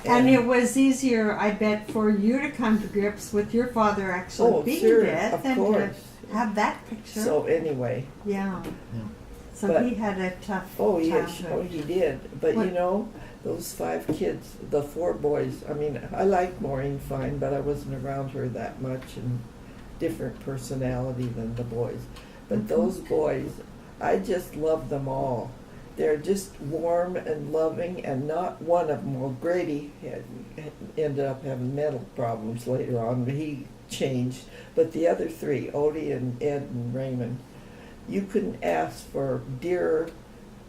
And it was easier, I bet, for you to come to grips with your father actually being sure, dead of than course. to have that picture. So anyway, yeah. So But- he had a tough yes, childhood. he did. But What- you know, those 5 kids, the 4 boys, I mean, I liked Maureen fine, but I wasn't around her that much, and different personality than the boys. But those boys, I just love them all. They're just warm and loving, and not one of them, well, Grady ended up having mental problems later on, but he changed. But the other 3, Odie and Ed and Raymond, you couldn't ask for dearer,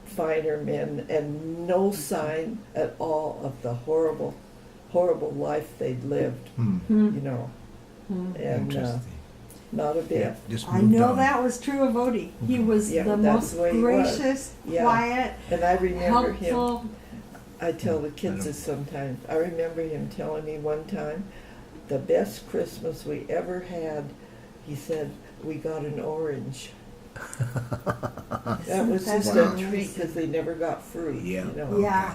finer men, and no sign at all of the horrible, horrible life they'd lived, you know. And Interesting. not a bit. Just I moved know on. that was true of Odie. He was Yeah, the that's most the way he was. gracious, Yeah. quiet, And I remember him. helpful. I tell the I kids don't- this sometimes. I remember him telling me one time, the best Christmas we ever had, he said, we got an orange. That was That's just a nice. treat because they never got fruit. Yeah. You know? Yeah.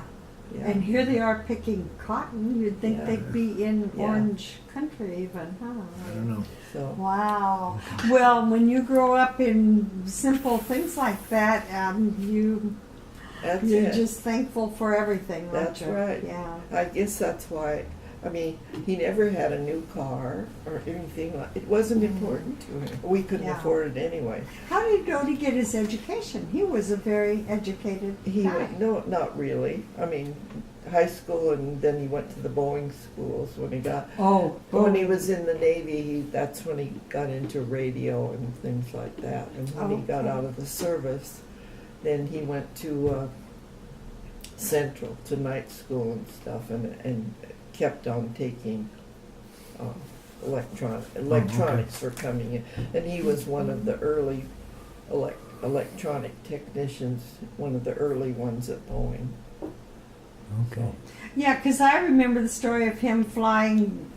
Yeah. And here they are picking cotton. You'd think Yeah. they'd be in Yeah. orange country even, I huh? don't know. So Wow. Well, when you grow up in simple things like that, that's you're it. just thankful for everything, aren't That's you? right. Yeah. I guess that's why. I mean, he never had a new car or anything like. It wasn't important to him. We couldn't Yeah. afford it anyway. How did Odie get his education? He was a very educated He guy. went, no, not really. I mean, high school, and then he went to the Boeing schools when he got. Oh, When he was in the Navy, that's when he got into radio and things like that. And when he got Okay. out of the service, then he went to Central, to night school and stuff, and kept on taking electronics were coming in. And he was one of the early electronic technicians, one of the early ones at Boeing. Okay. Yeah, because I remember the story of him flying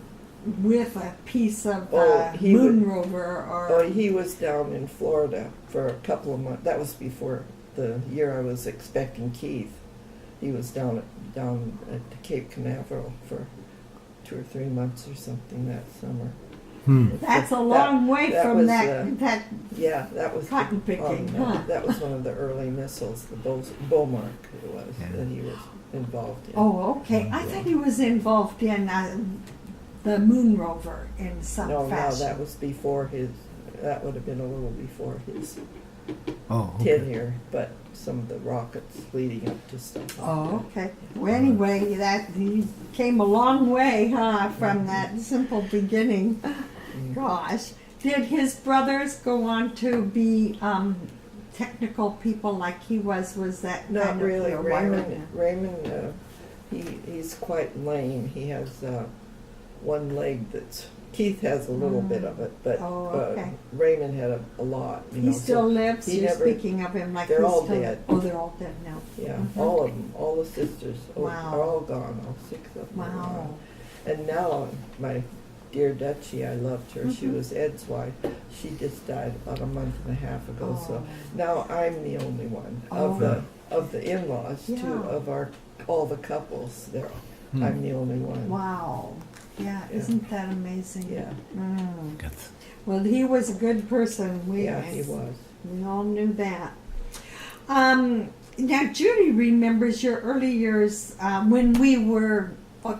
with a piece of He moon would- rover or. Oh, he was down in Florida for a couple of months. That was before the year I was expecting Keith. he was down at Cape Canaveral for 2 or 3 months or something that summer. That's a long way that from was, that. Yeah, that was Cotton picking, huh? That was one of the early missiles, the Beaumark it was, Yeah. that he was involved in. Oh, okay. I thought he was involved in the moon rover in some No, fashion. that was before his, that would have been a little before his Oh, okay. tenure, but some of the rockets leading up to stuff like Oh, okay. Well, anyway, that he came a long way, huh, from that simple beginning. Mm. Gosh, did his brothers go on to be technical people like he was? Was that Not kind really. of Raymond, he's quite lame. He has one leg that's. Keith has a little bit of it, but Oh, okay. Raymond had a lot. You He know, still so lives. he You're never- speaking of him like they're he's all still. dead. Oh, they're all dead now. Yeah, Mhm. all of them, all the sisters Wow. are all gone. All 6 of them. Are Wow. gone. And now my dear Dutchie, I loved her. She Mhm. was Ed's wife. She just died about a month and a half ago. Oh. So now I'm the only one Oh. of the in-laws Yeah. too, of all the couples. Hmm. I'm the only one. Wow. Yeah, Yeah. isn't that amazing? Yeah, Mm. That's- Well, he was a good person. yeah, he was. We all knew that. Now, Judy remembers your early years when we were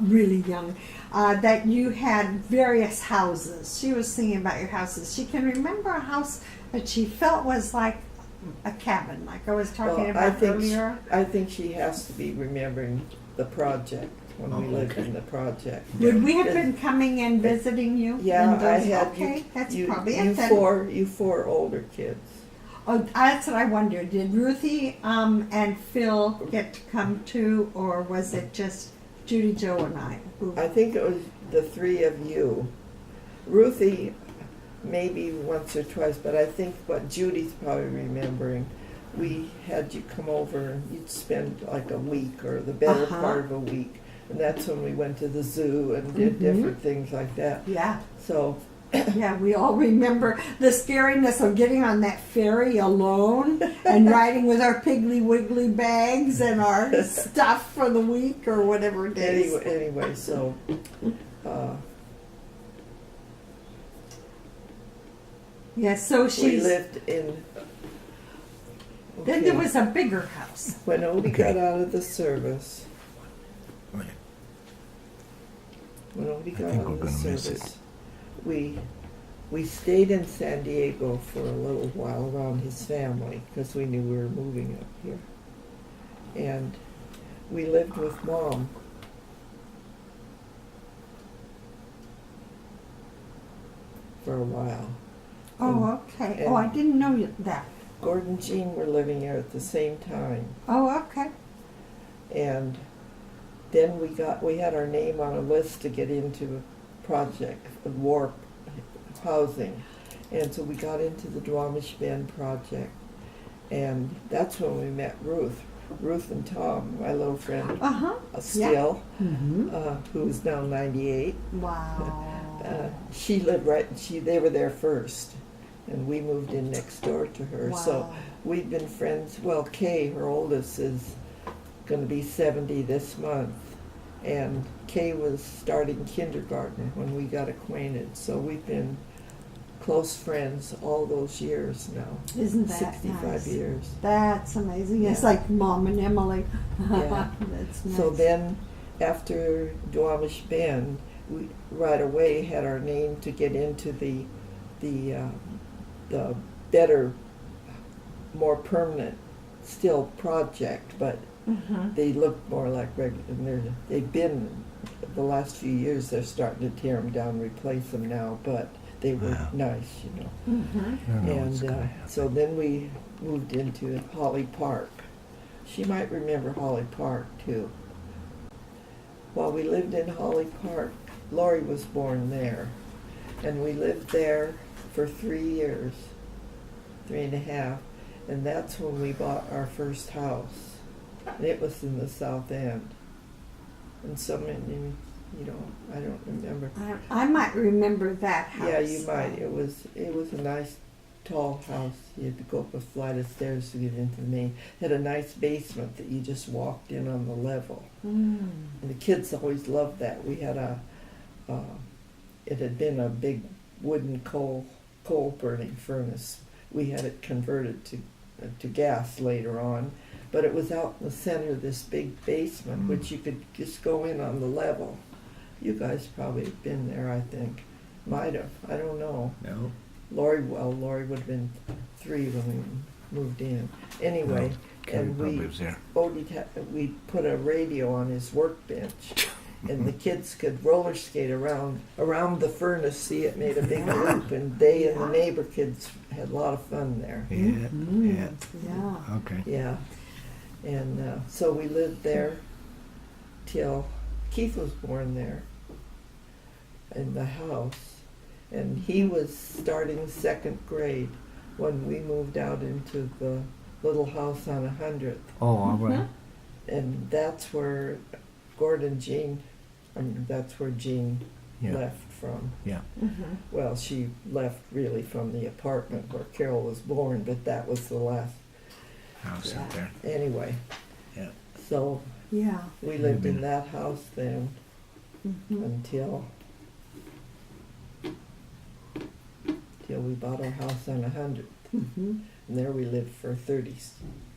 really young, that you had various houses. She was singing about your houses. She can remember a house that she felt was like a cabin, like I was talking about earlier. I think she has to be remembering the project when we Oh, lived okay. in the project. Would we have Yeah. been coming and visiting you? Yeah, in I those- had Okay, that's you, probably you it then. you four older kids. Oh, that's what I wondered. Did Ruthie and Phil get to come too, or was it just Judy, Joe, and I? I think it was the 3 of you. Ruthie, maybe once or twice, but I think what Judy's probably remembering, we had you come over and you'd spend like a week or the better Uh-huh. part of a week. And that's when we went to the zoo and did Mhm. different things like that. Yeah, So, yeah, we all remember the scariness of getting on that ferry alone and riding with our Piggly Wiggly bags and our stuff for the week or whatever it is. anyway, so Yeah, so we she's. lived in. Then there was a bigger house. When Odie Okay. got out of the service, Right. when Odie I got think out we're of the gonna miss service, we stayed in San Diego for a little while around his family because we knew we were moving up here, and we lived with Mom. For a while. Oh, okay. and- Oh, I didn't know that. Gordon and Jean were living here at the same time. Oh, okay. And then we had our name on a list to get into project, warp housing. And so we got into the Duwamish Bend project. And that's when we met Ruth. Ruth and Tom, my little friend, Uh-huh. still, Mm-hmm. who's now 98. Wow. She lived they were there first. And we moved in next door to her. So Wow. we've been friends. Well, Kay, her oldest, is going to be 70 this month. And Kay was starting kindergarten when we got acquainted. So we've been close friends all those years now. Isn't that 65 nice? years. That's amazing. It's Yeah. like Mom and Emily. Yeah. That's nice. So then, after Duwamish Bend, we right away had our name to get into the better, more permanent, still project, but Mhm. they look more like regular. And they've been the last few years. They're starting to tear them down, replace them now, but they were Wow. nice, you know. Mhm. I don't know what's And gonna happen. so then we moved into Holly Park. She might remember Holly Park too. While we lived in Holly Park, Lori was born there. And we lived there for 3 years, 3.5. And that's when we bought our first house. And it was in the South End. And so many, I don't remember. I might remember that house. Yeah, you might. It was a nice tall house. You had to go up a flight of stairs to get into the main. It had a nice basement that you just walked in on the level. Mm. And the kids always loved that. We had it had been a big wooden coal burning furnace. We had it converted to gas later on, but it was out in the center of this big basement, which you could just go in on the level. You guys probably have been there, I think. Might have. I don't know. No. Lori would have been 3 when we moved in. Anyway, No. Kelly and probably was there. we put a radio on his workbench, and the kids could roller skate around the furnace. See, it made a big loop, and they and the neighbor kids had a lot of fun there. Yeah. Mm. Yeah. Yeah. Okay. Yeah, and so we lived there till Keith was born there in the house, and he was starting 2nd grade when we moved out into the little house on 100th, Oh, all right. and that's where that's where Jean Yeah. left from. Yeah. Mhm. Well, she left really from the apartment where Carol was born, but that was the last. House Yeah. out there. Anyway. Yeah. So Yeah. we lived in Mhm. that house then Mhm. until we bought our house on 100th. Mhm. And there we lived for a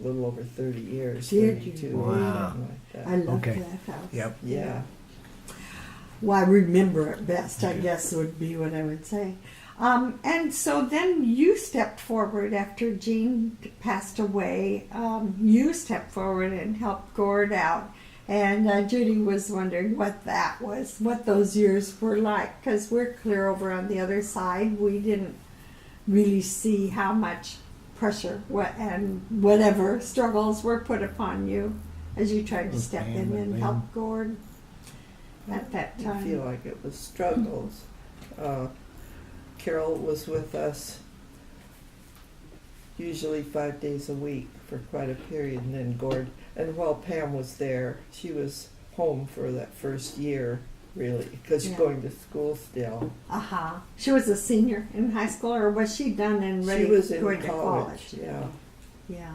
little over 30 years, Did you 32 or Wow. something like that. I love Okay. that house. Yep. Yeah. Well, I remember it best, I Yeah. guess would be what I would say. And so then you stepped forward after Jean passed away. You stepped forward and helped Gord out. And Judy was wondering what that was, what those years were like, because we're clear over on the other side. We didn't really see how much pressure and whatever struggles were put upon you as you tried to step in and help Gord at that I feel time. like it was struggles. Carol was with us usually 5 days a week for quite a period, and then Gord. And while Pam was there, she was home for that first year, really, because she's Yeah. going to school still. Uh-huh. She was a senior in high school, or was she done and ready She was in going to college. college? Yeah, Yeah.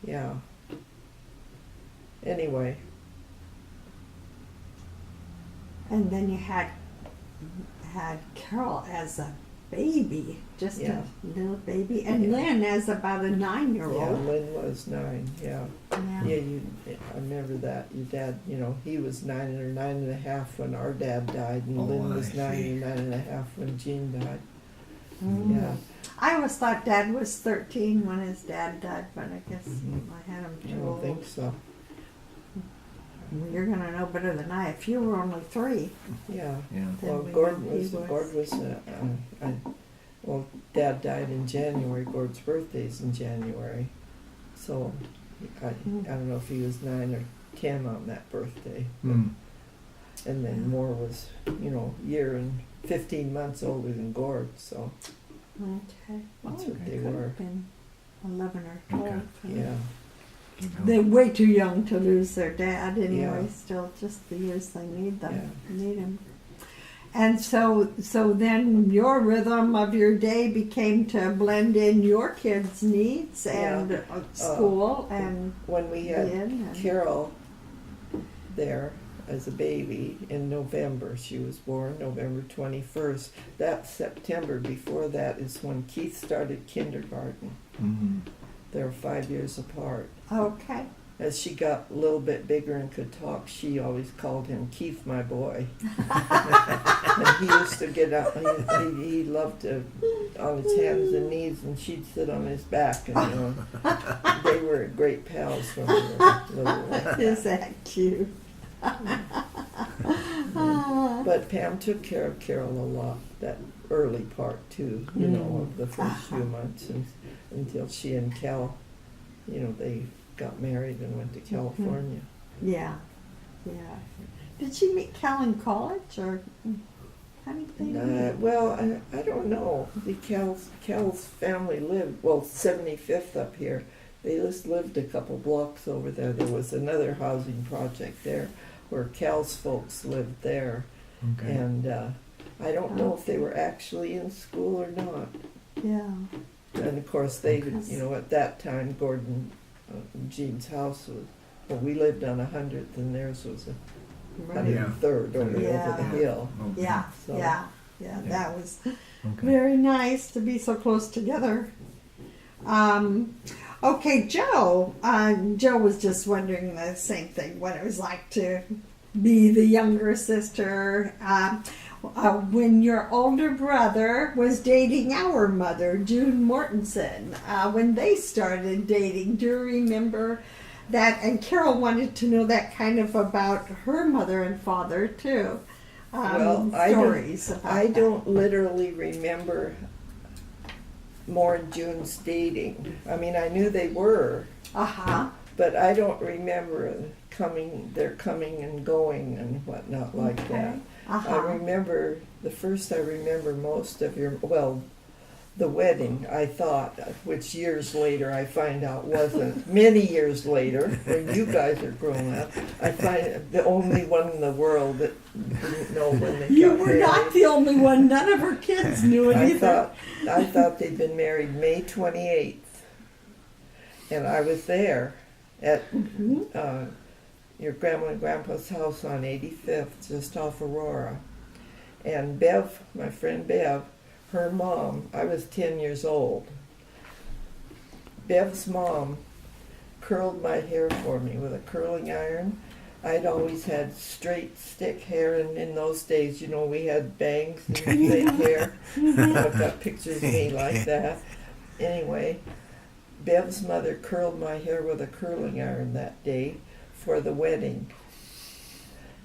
yeah. Anyway, And then you had Carol as a baby, just Yeah. a little baby, and Yeah. Lynn as about a yeah, 9-year-old. Lynn was 9. Yeah. Yeah. Yeah, I remember that. Your dad, he was 9 or 9.5 when our dad died, and Oh, Lynn I was 9 see. or 9.5 when Jean died. Mm. Yeah, I always thought Dad was 13 when his dad died, but I guess Mhm. I had him I too don't old. think so. Well, you're gonna know better than I. If you were only 3, Yeah. Yeah. then Well, we Gord knew he was. Well, Dad died in January. Gord's birthday's in January, so I don't know if he was 9 or 10 on that birthday. Hmm. And then Yeah. Moore was, year and 15 months older than Gord, so Okay. That's Oh, what they could have were. been 11 or 12. Okay. yeah. You know. They're way too young to lose their dad anyway. Yeah. Still, just the years they need them. Yeah. Need him. And so then your rhythm of your day became to blend in your kids' needs and school and When we had Lynn and Carol there as a baby in November, she was born November 21st. That September before that is when Keith started kindergarten. Mhm. They were 5 years apart. okay. As she got a little bit bigger and could talk, she always called him Keith, my boy. And he used to get up. He loved to on his hands and knees, and she'd sit on his back. And they were great pals when they were little. Is that cute? But Pam took care of Carol a lot that early part too. Of the first few months, and until she and Cal, they got married and went to California. Yeah. Yeah. Did she meet Cal in college or how did they meet? Well, I don't know. The Cal's family lived, 75th up here. They just lived a couple blocks over there. There was another housing project there where Cal's folks lived there. Okay. And I don't know if they were actually in school or not. Yeah. And of course, at that time, Gordon and Jean's house was, well, we lived on 100th and theirs was a Right. 103rd over the Yeah. hill. Okay. Yeah. So- Yeah. That was Okay. very nice to be so close together. Okay, Joe. Joe was just wondering the same thing, what it was like to be the younger sister. When your older brother was dating our mother, June Mortensen, when they started dating, do you remember that? And Carol wanted to know that kind of about her mother and father too. Well, Stories about I that. don't literally remember more June's dating. I mean, I knew they were, Uh-huh. but I don't remember their coming and going and whatnot like Okay. that. Uh-huh. I remember most of the wedding, I thought, which years later I find out wasn't. Many years later, when you guys are grown up, I find the only one in the world that didn't know when they You got were married. not the only one. None of her kids knew it either. I thought they'd been married May 28th, and I was there at your grandma and grandpa's house on 85th, just off Aurora. And Bev, my friend Bev, her mom, I was 10 years old. Bev's mom curled my hair for me with a curling iron. I'd always had straight stick hair, and in those days, we had bangs and thick hair. I've got pictures of me like that. Anyway, Bev's mother curled my hair with a curling iron that day for the wedding.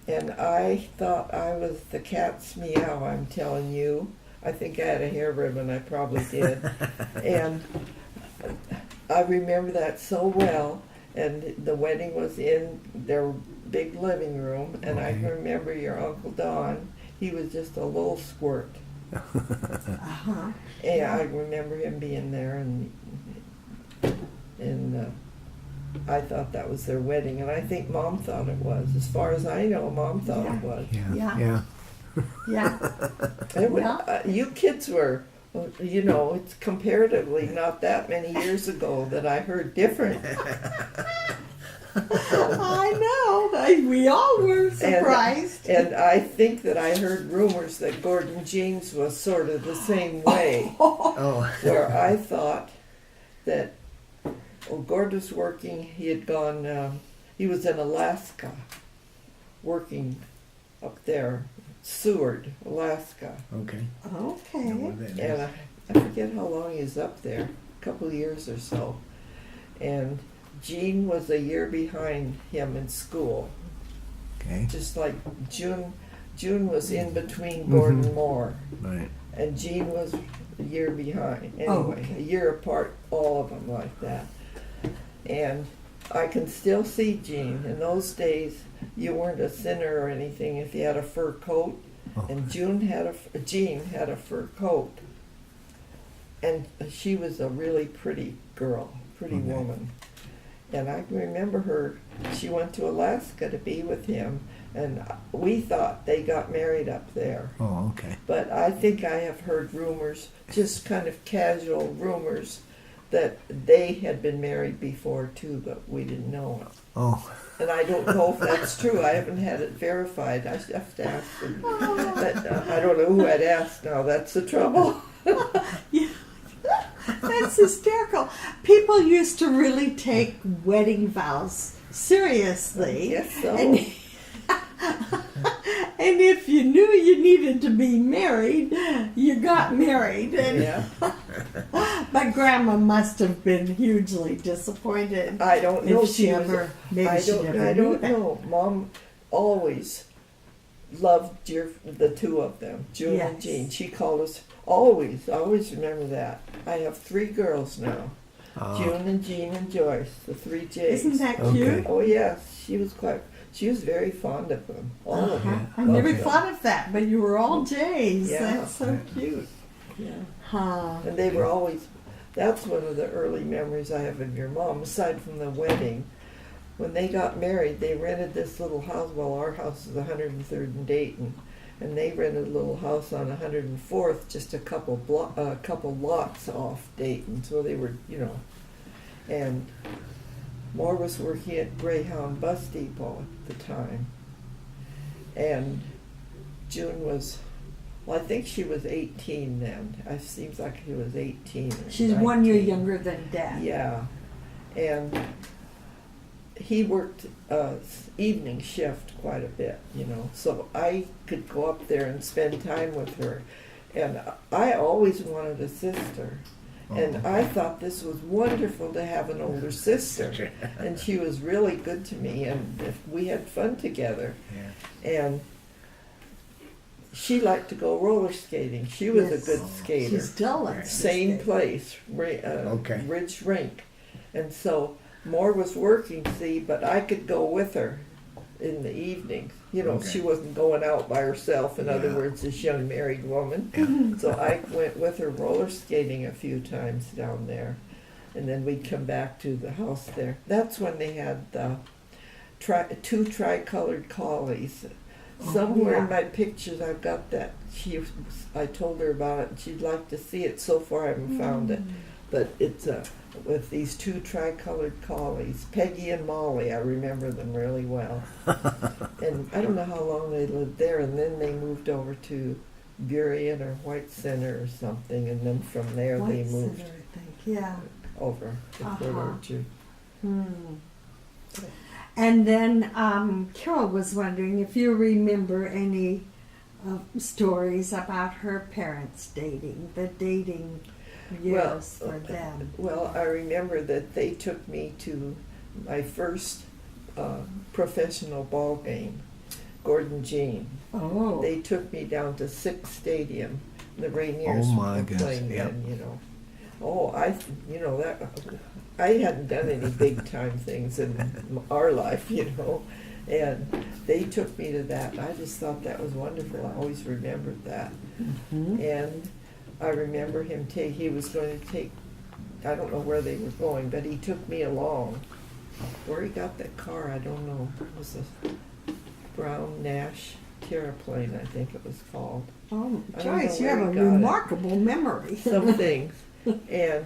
And I thought I was the cat's meow, I'm telling you. I think I had a hair ribbon, I probably did. And I remember that so well. And the wedding was in their big living room, and I remember your Uncle Don, he was just a little squirt. Uh-huh. And I remember him being there, and I thought that was their wedding, and I think Mom thought it was. As far as I know, Mom thought it was. Yeah. Yeah. Yeah. You kids were, it's comparatively not that many years ago that I heard different. I know. We all were surprised. And I think that I heard rumors that Gordon Jeans was sort of the same way, Oh. where I thought that Gordon was working, he had gone, he was in Alaska, working up there, Seward, Alaska. Okay. Okay. Know what that is. And I forget how long he was up there, a couple of years or so. And Jean was a year behind him in school, Okay. just like June was in between Gordon Moore, Right. and Jean was a year behind. Anyway, Oh, okay. a year apart, all of them like that. And I can still see Jean. In those days, you weren't a sinner or anything if you had a fur coat, Oh. and Jean had a fur coat, and she was a really pretty girl, pretty Okay. woman. And I remember her. She went to Alaska to be with him, and we thought they got married up there. Oh, okay. But I think I have heard rumors, just kind of casual rumors, that they had been married before too, but we didn't know. Oh. And I don't know if that's true. I haven't had it verified. I have to ask them. But I don't know who I'd ask now. That's the trouble. Yeah. That's hysterical. People used to really take wedding vows seriously. Yes, so. And, and if you knew you needed to be married, you got married. And, Yeah. But Grandma must have been hugely disappointed. I don't know. If she ever, maybe I she don't. never I knew don't that. know. Mom always loved the two of them, June and Yes. Jean. She called us always. I always remember that. I have 3 girls now. June and Jean and Joyce, the 3 J's. Isn't that Okay. cute? Oh yes, she was very fond of them. All of them. I never Okay. thought of that, but you were all J's. Yeah. That's so cute. Yeah. Huh. And they were always, that's one of the early memories I have of your mom, aside from the wedding. When they got married, they rented this little house. Well, our house is 103rd and Dayton. and they rented a little house on 104th, just a couple lots off Dayton. So they were, and Moore was working at Greyhound Bus Depot at the time, and June was, well, I think she was 18 then. It seems like she was 18. Or She's 19. 1 year younger than Dad. Yeah, and he worked evening shift quite a bit, so I could go up there and spend time with her. And I always wanted a sister. And I thought this was wonderful to have an older sister. And she was really good to me, and we had fun together. Yeah. And she liked to go roller skating. She was Yes. a good skater. She still likes to Same skate. place, Okay. Ridge Rink. And so Moore was working, see, but I could go with her in the evenings. Okay. She wasn't going out by herself, in other Yeah. words, this young married woman. Yeah. So I went with her roller skating a few times down there. And then we'd come back to the house there. That's when they had the two tricolored collies. Somewhere in yeah. my pictures I've got that. I told her about it and she'd like to see it. So far I haven't found it. But it's with these two tricolored collies, Peggy and Molly. I remember them really well. And I don't know how long they lived there, and then they moved over to Burien or White Center or something, and then from there they White moved Center, I think. Yeah. over to Port Uh-huh. Orchard. And then Carol was wondering if you remember any stories about her parents dating, the dating years for them. Well, I remember that they took me to my first professional ball game, Gordon Jean. Oh. They took me down to Six Stadium. The Rainiers Oh, my were goodness, playing yeah. then, Oh, I hadn't done any big time things in our life, and they took me to that. I just thought that was wonderful. I always remembered that. Mm-hmm. And I remember he was going to take, I don't know where they were going, but he took me along. Where he got that car, I don't know. It was a brown Nash Terraplane, I think it was called. Oh, I don't Joyce, know you have where a he got it. remarkable memory. Some things. And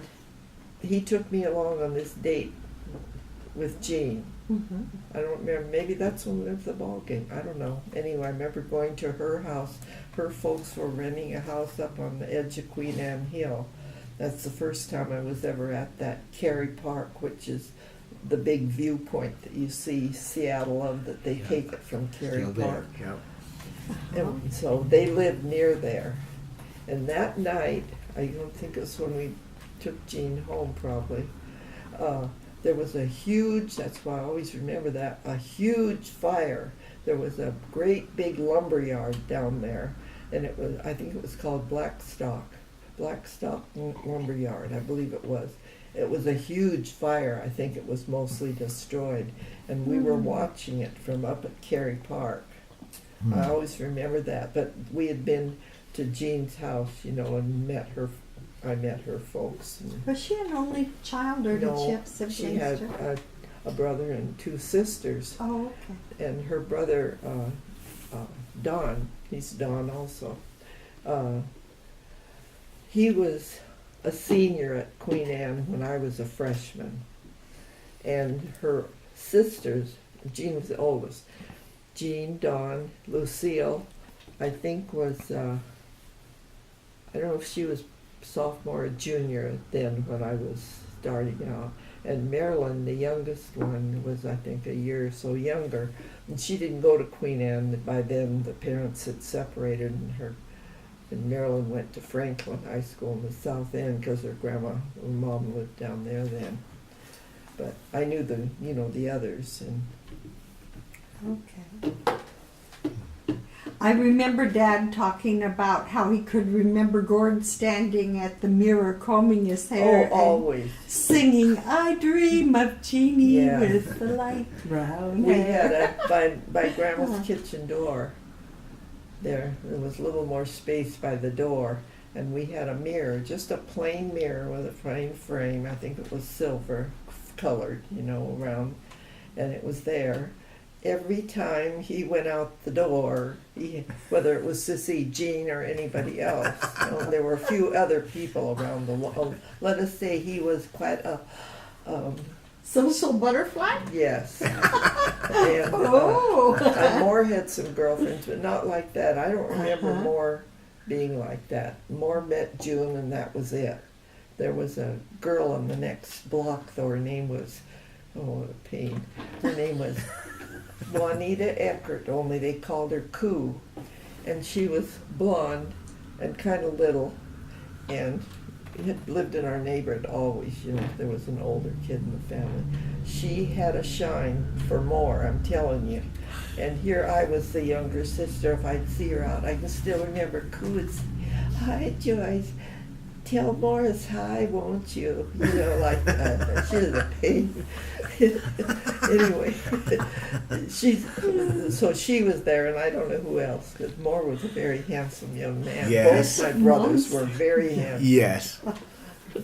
he took me along on this date with Jean. Mm-hmm. I don't remember, maybe that's when we went to the ball game. I don't know. Anyway, I remember going to her house. Her folks were renting a house up on the edge of Queen Anne Hill. That's the first time I was ever at that Cary Park, which is the big viewpoint that you see Seattle of, that they take it from Cary Still there. Park. Yeah. And so they lived near there. And that night, I don't think it was when we took Jean home probably, there was a huge, that's why I always remember that, a huge fire. There was a great big lumber yard down there, and I think it was called Blackstock Lumber Yard, I believe it was. It was a huge fire. I think it was mostly destroyed, and we were watching it from up at Cary Park. I always remember that, but we had been to Jean's house, and I met her folks. And Was she an only child, or did she have siblings? she had too? a brother and two sisters, Oh, okay. and her brother, Don, he's Don also, he was a senior at Queen Anne when I was a freshman, and her sisters, Jean was the oldest, Jean, Dawn, Lucille, I think was, I don't know if she was sophomore or junior then when I was starting out. And Marilyn, the youngest one, was I think a year or so younger. And she didn't go to Queen Anne. By then the parents had separated, and Marilyn went to Franklin High School in the South End because her mom lived down there then. But I knew the others. And Okay. I remember Dad talking about how he could remember Gordon standing at the mirror combing his hair and always. singing, "I dream of Jeannie Yeah. with the light brown We hair." had by Grandma's kitchen door. There was a little more space by the door, and we had a mirror, just a plain mirror with a plain frame. I think it was silver colored, around, and it was there. every time he went out the door, whether it was to see Jean or anybody else, there were a few other people around the wall. Let us say he was quite a Social butterfly? yes. And Oh. Moore had some girlfriends, but not like that. I don't remember Uh-huh. Moore being like that. Moore met June, and that was it. There was a girl on the next block, though. Her name was, oh, what a pain. Her name was Juanita Eckert, only they called her Coo. And she was blonde and kind of little, and had lived in our neighborhood always. There was an older kid in the family. She had a shine for Moore, I'm telling you. And here I was the younger sister. If I'd see her out, I can still remember Coo would say, "Hi, Joyce. Tell Morris hi, won't you?" Like that. She was a pain. Anyway, so she was there, and I don't know who else, because Moore was a very handsome young man. Yes. Both my brothers were very handsome Yes.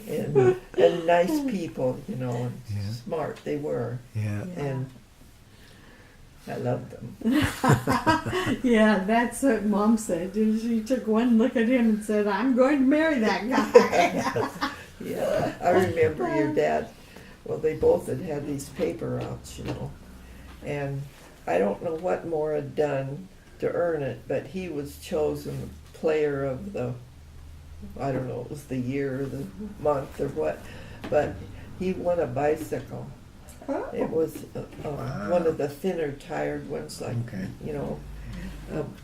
and nice people, and Yeah. smart they were, Yeah. and I loved them. Yeah, that's what Mom said. She took one look at him and said, "I'm going to marry that guy." Yeah, I remember your dad. Well, they both had these paper routes, and I don't know what Moore had done to earn it, but he was chosen player of the, I don't know, it was the year or the month or what, but he won a bicycle. It was one of the thinner tired ones, like, Okay.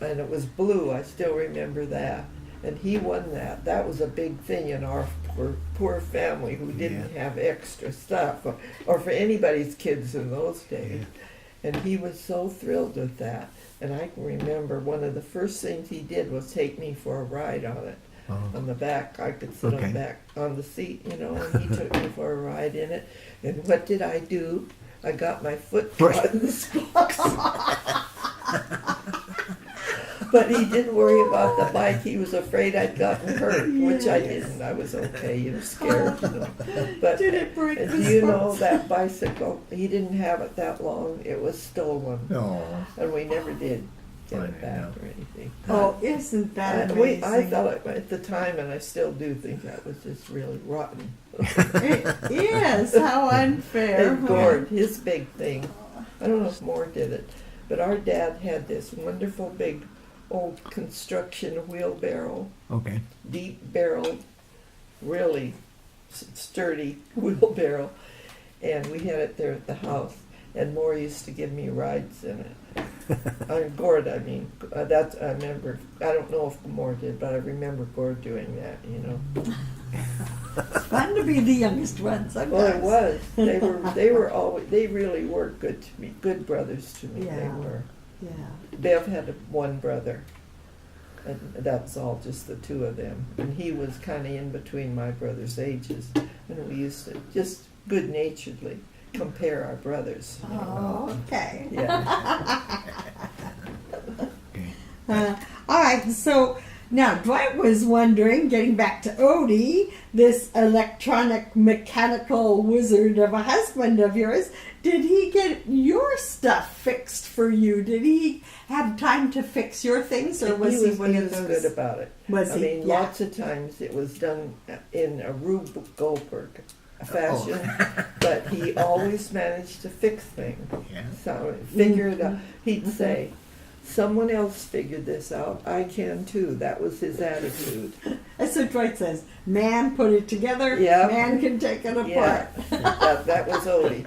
and it was blue. I still remember that. And he won that. That was a big thing in our poor family who didn't have extra stuff, or for anybody's kids in those days. Yeah. And he was so thrilled with that. And I can remember one of the first things he did was take me for a ride on it. Oh. On the back, I could sit Okay. on the seat, and he took me for a ride in it. And what did I do? I got my foot caught in the spokes. But he didn't worry about the bike. He was afraid I'd gotten hurt, which I didn't. I was okay. He was scared, But Did it break the do you know spokes? that bicycle? He didn't have it that long. It was stolen, Oh. and we never did get I it back know. or anything. Oh, isn't that amazing? I thought it at the time, and I still do think that was just really rotten. It is. How unfair. And Gord, his big thing, I don't know if Moore did it, but our dad had this wonderful big old construction wheelbarrow, Okay. deep barreled, really sturdy wheelbarrow, and we had it there at the house, and Moore used to give me rides in it. Gord, I mean, that's, I remember, I don't know if Moore did, but I remember Gord doing that, It's fun to be the youngest one sometimes. Well, it was. They were always, they really were good to me, good brothers to me, they Yeah. were. Yeah. Bev had one brother, and that's all, just the two of them. And he was kind of in between my brother's ages, and we used to just good-naturedly compare our brothers. Oh, okay. Yeah. Okay. All right, so now Dwight was wondering, getting back to Odie, this electronic mechanical wizard of a husband of yours, did he get your stuff fixed for you? Did he have time to fix your things, or was he one of those? Good about it. Was I he? mean, Yeah. lots of times it was done in a Rube Goldberg fashion, but he always managed to fix things. Yeah. So figure it out. He'd say, "Someone else figured this out. I can too." That was his attitude. That's what Dwight says. Man put it together. Yeah. Man can take it apart. Yeah, that was Odie.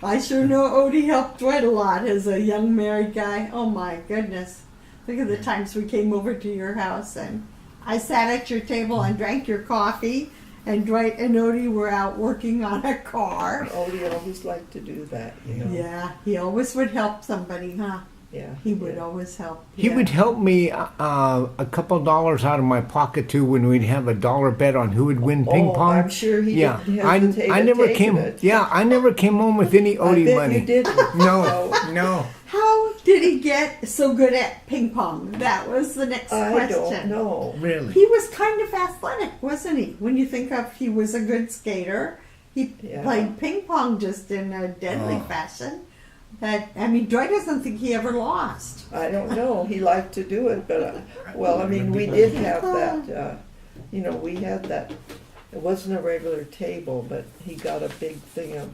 I sure know Odie helped Dwight a lot as a young married guy. Oh my goodness. Look at the times we came over to your house and I sat at your table and drank your coffee, and Dwight and Odie were out working on a car. Odie always liked to do that, Yeah, he always would help somebody, huh? Yeah. He would yeah. always help. He yeah. would help me a couple dollars out of my pocket too when we'd have a dollar bet on who would win ping Oh, pong. I'm sure he yeah, didn't hesitate I to never take came. it. Yeah, I never came home with any I Odie bet money. you didn't. No, no. How did he get so good at ping pong? That was the next I question. don't know. Really? He was kind of athletic, wasn't he? When you think of he was a good skater, he Yeah. played ping pong just in a deadly Oh. fashion. That, I mean, Joy doesn't think he ever lost. I don't know. He liked to do it, but well, I mean, we did have that. We had that. It wasn't a regular table, but he got a big thing of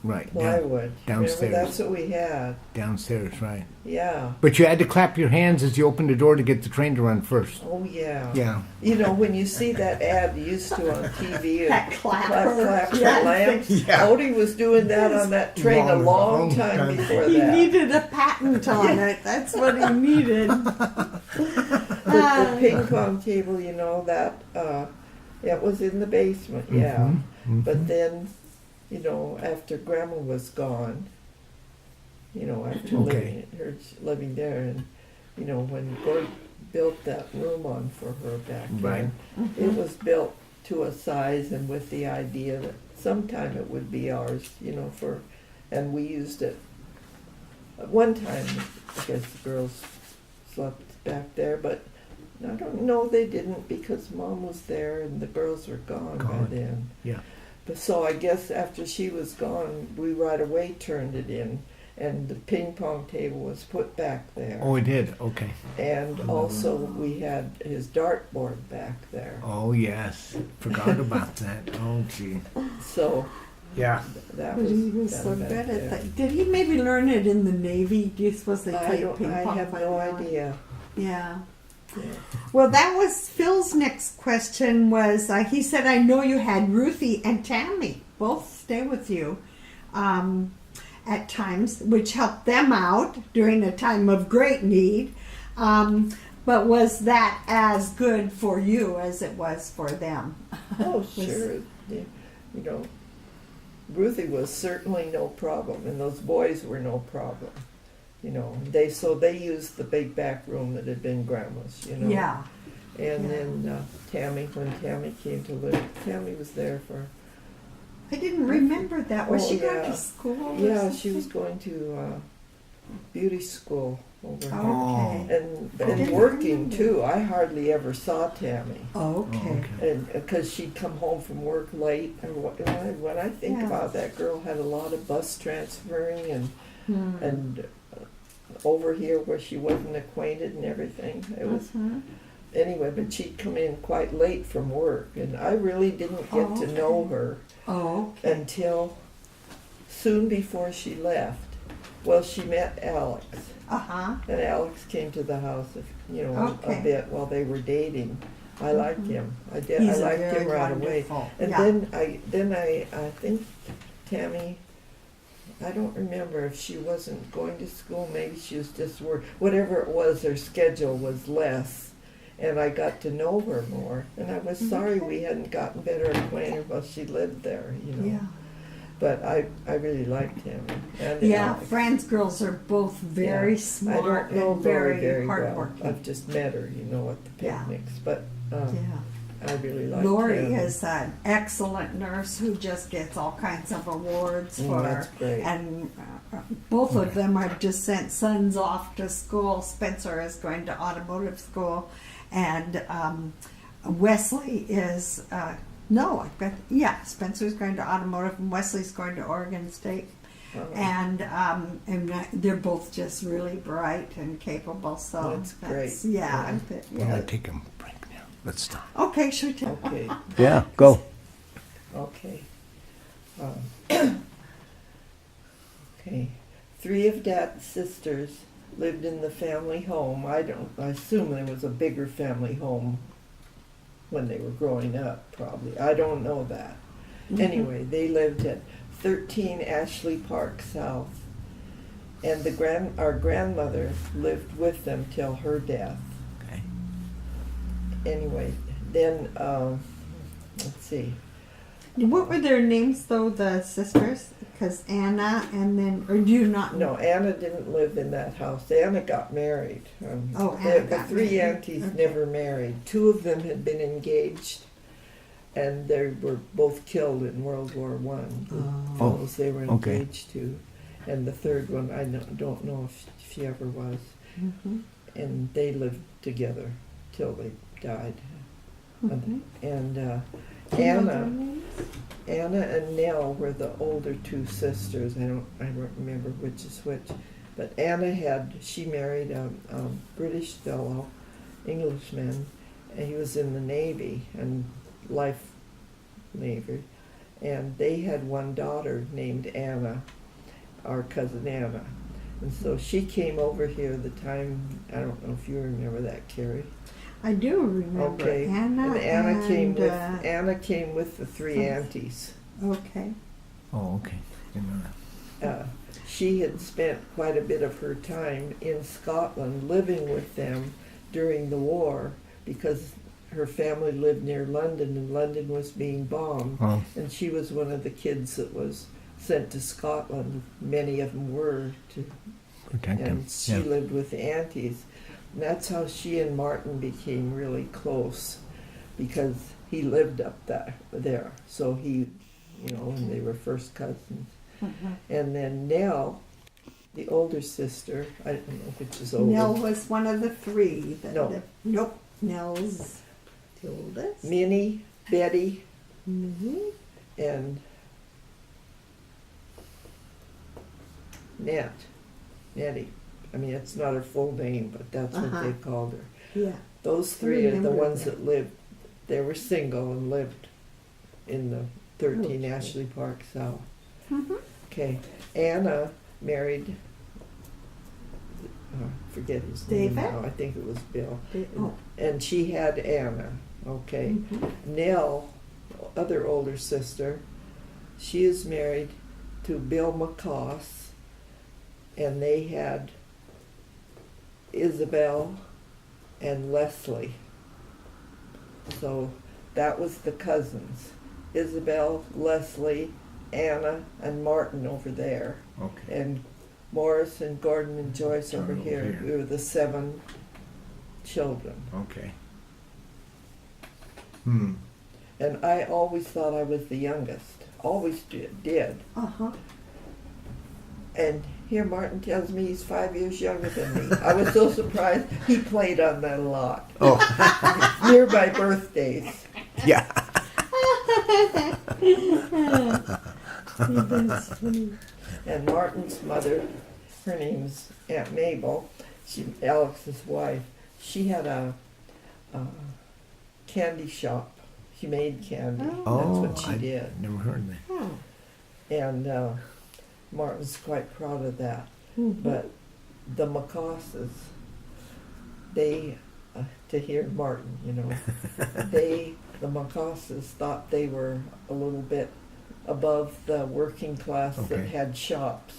Right. plywood. Downstairs. Remember, that's what we had. Downstairs, right. Yeah. But you had to clap your hands as you opened the door to get the train to run first. Oh yeah. Yeah. When you see that ad used to on TV, That clapper. clap for Yes. lamps. Yeah. Odie was doing that on that train a long time before He that. needed a patent on it. That's what he needed. The ping pong table, it was in the basement, yeah. Mhm. But then, after Grandma was gone, after Okay. living there, and when Gord built that room on for her back there, Right. it was built to a size and with the idea that sometime it would be ours, and we used it. At one time, I guess the girls slept back there, but I don't know, they didn't, because Mom was there and the girls were gone by then. Yeah. But so I guess after she was gone, we right away turned it in, and the ping pong table was put back there. Oh, it did. Okay. And also we had his dartboard back there. Oh yes. Forgot about that. Oh gee. So Yeah. that But was he was done so back good there. at that. Did he maybe learn it in the Navy? Do you suppose they I played ping pong? have by no now? idea. Yeah. Yeah. Well, that was Phil's next question. Was he said, "I know you had Ruthie and Tammy both stay with you at times, which helped them out during a time of great need. But was that as good for you as it was for them?" Oh, sure. Yeah. Ruthie was certainly no problem, and those boys were no problem. They used the big back room that had been Grandma's. Yeah. And Yeah. then when Tammy came to live, Tammy was there for. I didn't remember that. Was Oh, she going yeah. to school? or Yeah, she was something? going to beauty school over here. Okay. And didn't working remember. too. I hardly ever saw Tammy. Okay. And because she'd come home from work late, and when I think Yeah. about that girl, had a lot of bus transferring and Hmm. and over here where she wasn't acquainted and everything. It was Mhm. anyway, but she'd come in quite late from work, and I really didn't get to know her Oh, okay. until soon before she left. Well, she met Alex, Uh-huh. and Alex came to the house, Okay. a bit while they were dating. I liked him. I did. He's I a liked very him right away. wonderful- And yeah. then I think Tammy, I don't remember if she wasn't going to school. Maybe she was just work. Whatever it was, her schedule was less, and I got to know her more. And I was sorry we hadn't gotten better acquainted while she lived there. Yeah. But I really liked him. And Yeah, Alex. Fran's girls are both very Yeah. smart I don't know and Lori very well. hardworking. I've just met her, at the Yeah. picnics. But Yeah. I really liked Lori him. is an excellent nurse who just gets all kinds of awards for That's great. and both of them have just sent sons off to school. Spencer is going to automotive school, and Wesley is Spencer's going to automotive and Wesley's going to Oregon State. Oh. And they're both just really bright and capable. So That's great. Yeah. We're gonna take a break now. Let's stop. Okay, sure. Tim. Okay. Yeah. Go. Okay. Okay. 3 of Dad's sisters lived in the family home. I assume there was a bigger family home when they were growing up, probably. I don't know that. Anyway, they lived at 13 Ashley Park South. And our grandmother lived with them till her death. Okay. Anyway, then, let's see. What were their names, though, the sisters? Because Anna and then, or do you not know? No, Anna didn't live in that house. Anna got married. Oh, Anna the got 3 married. aunties Okay. never married. 2 of them had been engaged, and they were both killed in World War One. The Oh. fellows they were okay. engaged to, and the third one I don't know if she ever was. Mhm. And they lived together till they died. Mhm. And Do you know their Anna, names? Anna and Nell were the older two sisters. I don't remember which is which. But Anna she married a British fellow, Englishman, and he was in the Navy and Life Navy. And they had one daughter named Anna, our cousin Anna. And so she came over here the time, I don't know if you remember that, Carrie. I do remember Okay. Anna. And Anna and, came with the three aunties. Okay. Oh, okay. Didn't know that. She had spent quite a bit of her time in Scotland living with them during the war because her family lived near London and London was being bombed. Oh, And she was one of the kids that was sent to Scotland. Many of them were to, protect him. and she Yeah. lived with the aunties. And that's how she and Martin became really close because he lived up there. So and they were first cousins. Uh-huh. And then Nell, the older sister, I don't know which is older. Nell was one of the three. No. Nope. Nell's the oldest. Minnie, Betty, Mhm. and Nettie. I mean, it's not her full name, but that's what Uh-huh. they called her. Yeah. Those three are the remember ones that. that lived. They were single and lived in the 13 Okay. Ashley Park South. Mhm. Okay. Anna married, forget his name David? now. I think it was Bill. Oh. And she had Anna. Okay. Mhm. Nell, other older sister, she is married to Bill McCoss, and they had Isabel and Leslie. So that was the cousins. Isabel, Leslie, Anna, and Martin over there. Okay. And Morris and Gordon and Joyce over Over here. here. We were the 7 children. Okay. Hmm. And I always thought I was the youngest. Always did. Uh-huh. And here Martin tells me he's 5 years younger than me. I was so surprised. He played on that a lot. Oh, Near my birthdays. yeah. That's funny. And Martin's mother, her name's Aunt Mabel, Alex's wife, she had a candy shop. She made candy. Oh, That's what she did. Never heard that. Oh. And Martin's quite proud of that. Mhm. But the McCosses, they, to hear Martin, the McCosses thought they were a little bit above the working class that Okay. had shops.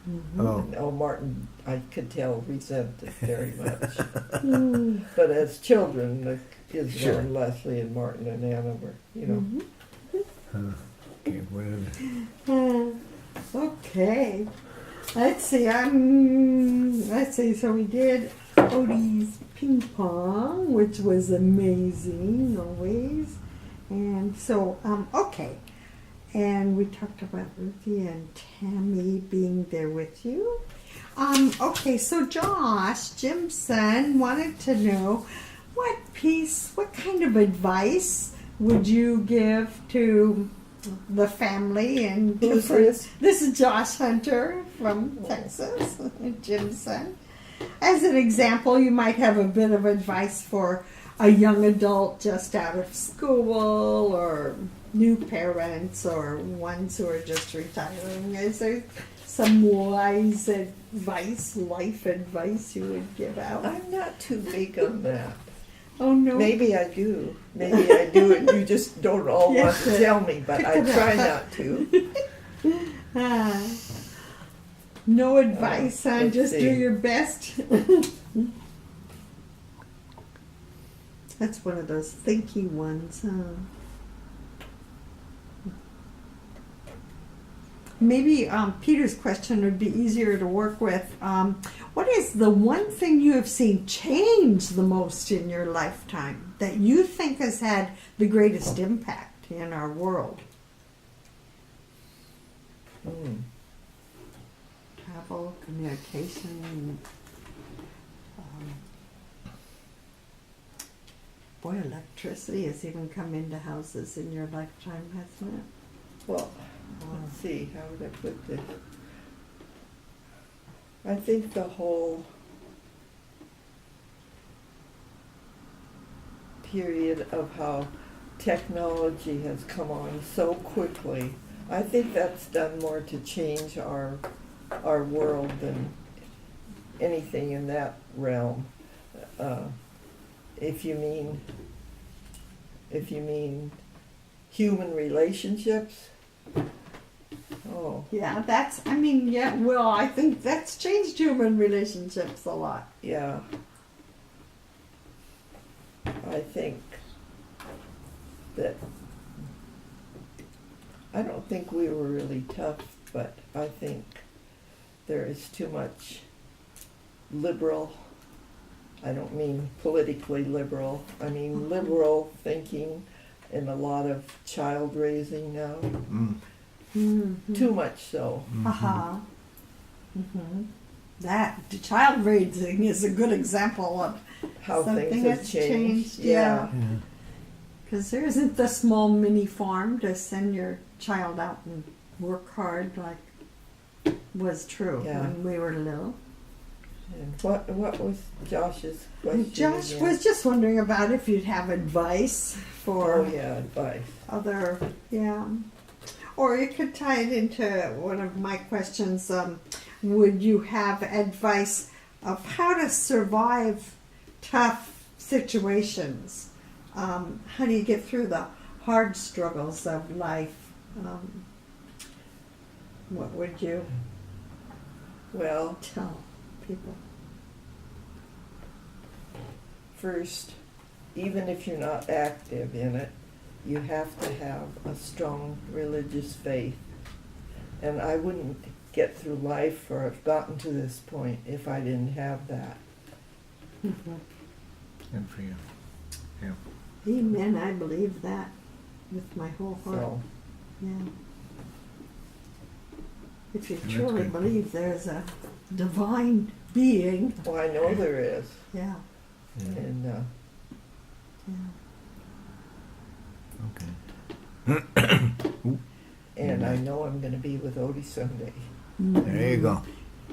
Mhm. Oh, And, Martin, I could tell, resented very much. Mm. But as children, Isabel Sure. and Leslie and Martin and Anna were, Mhm. okay. Whatever. Okay. Let's see. So we did Odie's ping pong, which was amazing always. And so, okay. And we talked about Ruthie and Tammy being there with you. Okay, so Josh Jimson wanted to know what kind of advice would you give to the family and Who's this? This is Josh Hunter from Texas, Jimson. As an example, you might have a bit of advice for a young adult just out of school or new parents or ones who are just retiring. Is there some wise advice, life advice you would give out? I'm not too big on that. Oh, no. Maybe I do. Maybe I do, and you just don't all want to tell me, but I try not to. No advice, huh? let's Just do see. your best. That's one of those thinky ones, huh? Maybe Peter's question would be easier to work with. What is the one thing you have seen change the most in your lifetime that you think has had the greatest impact in our world? Travel, communication. Boy, electricity has even come into houses in your lifetime, hasn't it? Well, let's see, how would I put this? I think the whole period of how technology has come on so quickly, I think that's done more to change our world than anything in that realm. If you mean human relationships, oh Yeah, well, I think that's changed human relationships a lot. yeah, I think that I don't think we were really tough, but I think there is too much liberal, I don't mean politically liberal, I mean liberal thinking and a lot of child raising now. Mm-hmm. Too much so. Uh-huh. Mm-hmm. That, the child raising is a good example of How something things have that's changed. Yeah. Yeah. Because there isn't the small mini farm to send your child out and work hard like was true Yeah. when we were little. And what was Josh's question? Josh again? was just wondering about if you'd have advice for Oh yeah, advice. other, yeah. Or you could tie it into one of my questions. Would you have advice of how to survive tough situations? How do you get through the hard struggles of life? What would you Well, tell people? first, even if you're not active in it, you have to have a strong religious faith. And I wouldn't get through life or have gotten to this point if I didn't have that. Mm-hmm. Good for you. Yeah. Amen. I believe that with my whole heart. So, Yeah. If you That's truly good. believe there's a divine being, well, I know there is. yeah, Yeah. And yeah. Okay. and I know I'm going to be with Odie someday. There you go.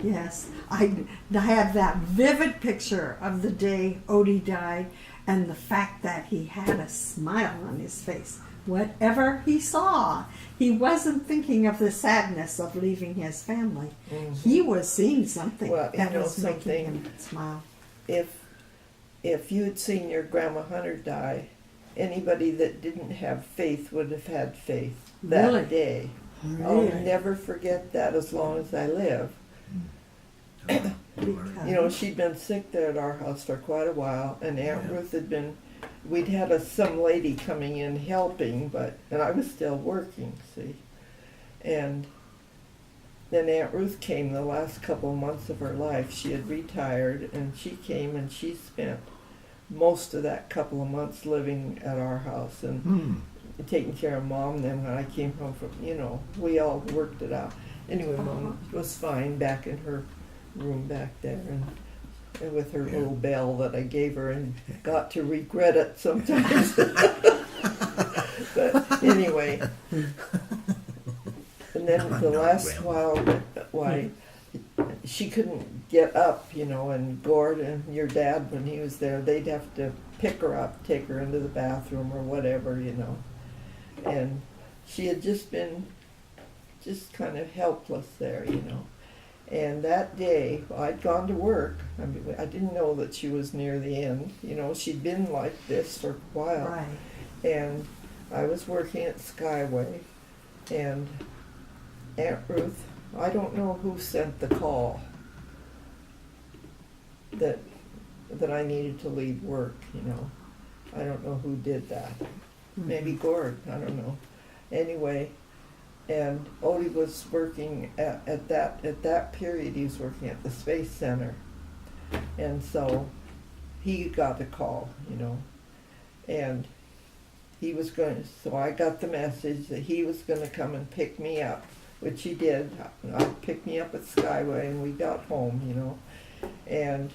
Yes, I have that vivid picture of the day Odie died and the fact that he had a smile on his face. Whatever he saw, he wasn't thinking of the sadness of leaving his family. Mhm. He was seeing something Well, you that know was making something? him smile. If you had seen your Grandma Hunter die, anybody that didn't have faith would have had faith that Really? day. I'll never forget that as long as I live. You know, she'd been sick there at our house for quite a while, and Aunt Yeah. Ruth had been, we'd had some lady coming in helping, and I was still working, see. And then Aunt Ruth came the last couple months of her life. She had retired, and she came and she spent most of that couple of months living at our house and Hmm. taking care of Mom. Then when I came home from, we all worked it out. Anyway, Mom was fine back in her room back there, and with her little bell that I gave her, and got to regret it sometimes. But anyway, and then the last while, she couldn't get up, and Gord and your dad, when he was there, they'd have to pick her up, take her into the bathroom or whatever, and she had just been kind of helpless there, And that day, I'd gone to work. I mean, I didn't know that she was near the end. She'd been like this for a while. Right. And I was working at Skyway, and Aunt Ruth, I don't know who sent the call that I needed to leave work, I don't know who did that. Maybe Gord, I don't know. Anyway, and Odie was working at that period, he was working at the Space Center. And so he got the call, and he was so I got the message that he was going to come and pick me up, which he did. Picked me up at Skyway, and we got home, and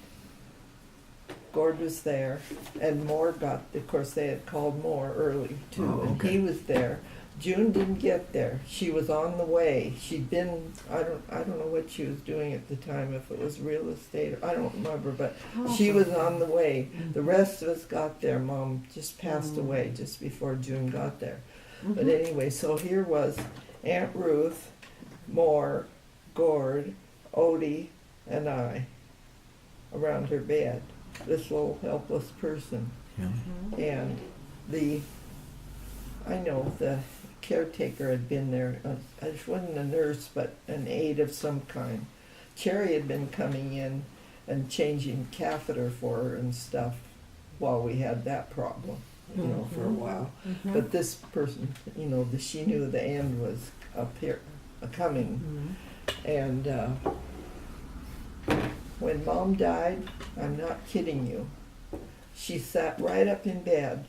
Gord was there, and Moore got, of course, they had called Moore early too, Oh, and okay. he was there. June didn't get there. She was on the way. She'd been, I don't know what she was doing at the time, if it was real estate, I don't remember, but she was on the way. The rest of us got there. Mom just passed away just before June got there. But anyway, so here was Aunt Ruth, Moore, Gord, Odie, and I around her bed, this little helpless person. Yeah. And the caretaker had been there. She wasn't a nurse, but an aide of some kind. Cherry had been coming in and changing catheter for her and stuff while we had that problem, for a while. But this person, she knew the end was up here, coming. And when Mom died, I'm not kidding you, she sat right up in bed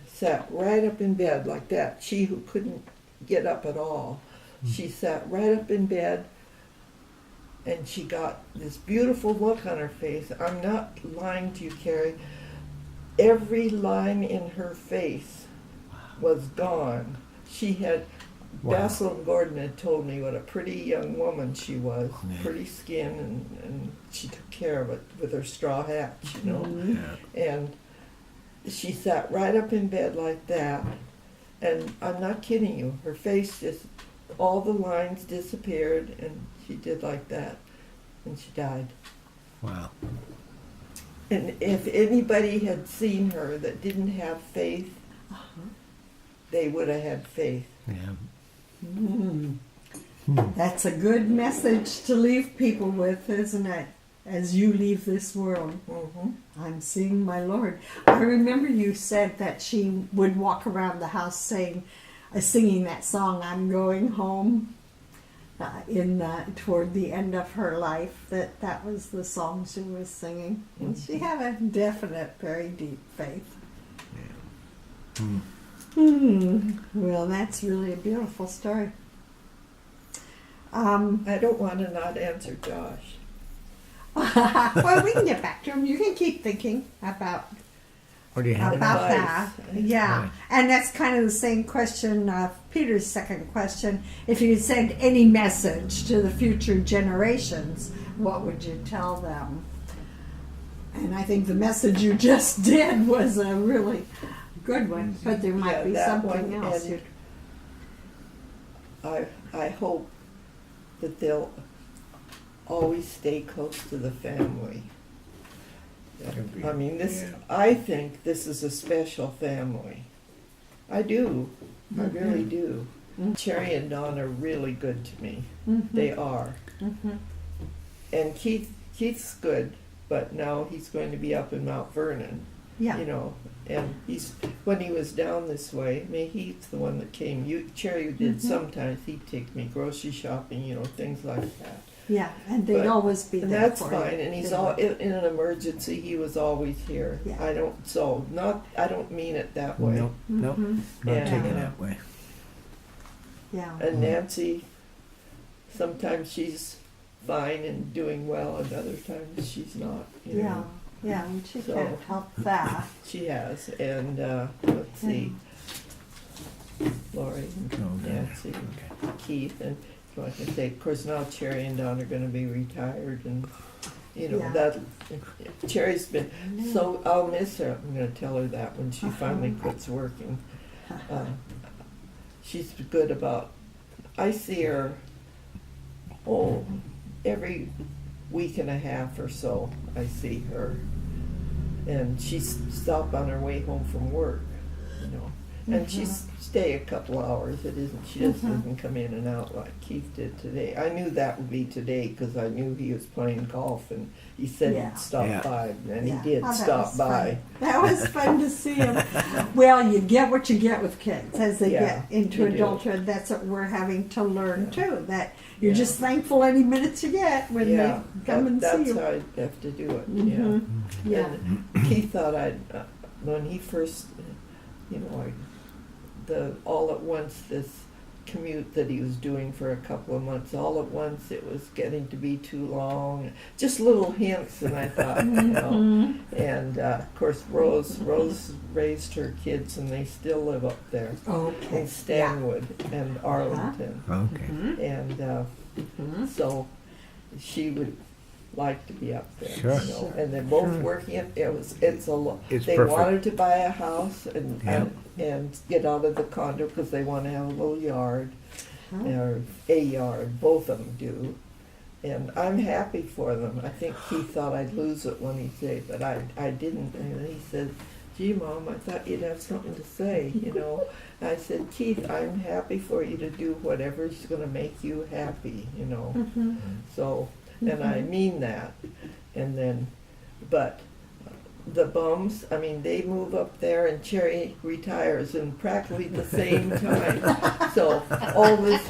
like that. She who couldn't get up at all. She sat right up in bed, and she got this beautiful look on her face. I'm not lying to you, Carrie. Every line in her face was gone. She had, Wow. Basil and Gordon had told me what a pretty young woman she was, Yeah. pretty skin, and she took care of it with her straw hat, Yeah. And she sat right up in bed like that, and I'm not kidding you, her face just, all the lines disappeared, and she did like that, and she died. Wow. And if anybody had seen her that didn't have faith, they would have had faith. Yeah. That's a good message to leave people with, isn't it? As you leave this world. I'm seeing my Lord. I remember you said that she would walk around the house singing that song, I'm Going Home, toward the end of her life, that was the song she was singing. And she had a definite, very deep faith. Well, that's really a beautiful story. I don't want to not answer Josh. Well, we can get back to him. You can keep thinking about What do you have? about that. Advice. Yeah, Right. and that's kind of the same question, Peter's second question. If you could send any message to the future generations, what would you tell them? And I think the message you just did was a really good one, but there might be that something one, else. and I hope that they'll always stay close to the family. I mean, I think this is a special family. I do. I really do. Cherry and Don are really good to me. They are. And Keith's good, but now he's going to be up in Mount Vernon. Yeah. And when he was down this way, I mean, he's the one that came. Cherry did sometimes. He'd take me grocery shopping, things like that. Yeah, and they'd But- always be And there that's for fine. you. And he's didn't all they? in an emergency. He was always here. Yeah. I don't mean it that way. Nope. Nope. Not And, taking that way. Yeah. And Nancy, sometimes she's fine and doing well, and other times she's not. Yeah. Yeah, and she So- can't help that. She has. And let's see, Lori and Okay. Nancy, Okay. Keith, and like I say, of course now Cherry and Don are going to be retired, and Yeah. that Cherry's been so. I'll miss her. I'm going to tell her that when she finally quits working. She's good about. I see her. Every week and a half or so. I see her, and she's stopped on her way home from work. And she's stay a couple hours. It isn't. She just doesn't come in and out like Keith did today. I knew that would be today because I knew he was playing golf, and he said Yeah. he'd stop Yeah. by, and Yeah. he did Oh, that stop was by. fun. That was fun to see him. Well, you get what you get with kids as they Yeah, get into you do. adulthood. That's what we're having to learn too. That you're Yeah. just thankful any minutes you get when they come and see that's you. how I have to do it. Mhm. Yeah. And Keith thought when he first, the all at once this commute that he was doing for a couple of months. All at once, it was getting to be too long. Just little hints, and I thought, you know. And of course, Rose raised her kids, and they still live up there Okay. in Stanwood and Arlington. Okay. And so she would like to be up there, Sure. you know. And they're both working. It's a lot. It's They perfect. wanted to buy a house and Yep. and get out of the condo because they want to have a little yard Huh? or a yard. Both of them do, and I'm happy for them. I think Keith thought I'd lose it when he said, but I didn't. And he said, "Gee, Mom, I thought you'd have something to say, you know." I said, "Keith, I'm happy for you to do whatever's going to make you happy, you know." Mhm. So, and I mean that. And then, but the Bums, I mean, they move up there and Cherry retires in practically the same time. So all this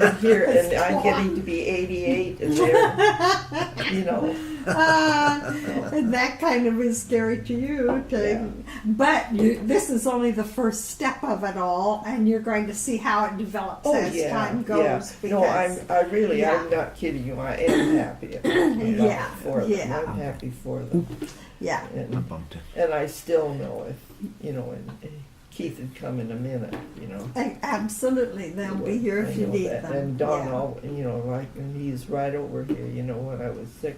and here, and I'm getting to be 88 and they're, you know. And that kind of is scary to you. Yeah. But this is only the first step of it all, and you're going to see how it develops as time goes. Yeah. No, I'm not kidding you. I am happy for them. Yeah. I'm happy for them. Yeah. I And, bumped it. and I still know if, you know, and Keith would come in a minute, you know. Absolutely. They'll be here if I you know need that. them. And Don, Yeah. you know, like, and he's right over here, you know, when I was sick.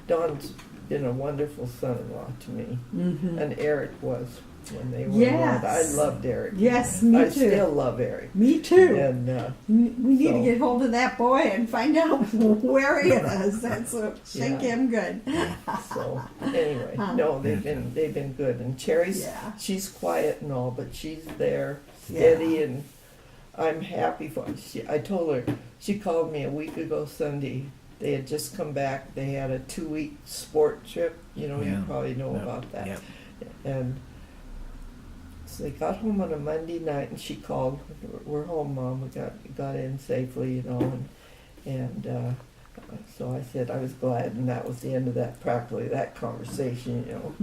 Don's been a wonderful son-in-law to me. Mhm. And Eric was when they were Yes. around. I loved Eric. Yes, me I too. still love Eric. Me too. And We need to so- get hold of that boy and find out where he is. That's shake Yeah. him good. so anyway, no, they've been good. And Cherry's Yeah. she's quiet and all, but she's there, steady, and I'm happy for her. I told her, she called me a week ago Sunday. They had just come back. They had a 2-week sport trip. You know, Yeah. you probably know Yep. about that. Yep. And so they got home on a Monday night, and she called. "We're home, Mom. We got in safely, you know." And so I said I was glad, and that was the end of practically that conversation, you know.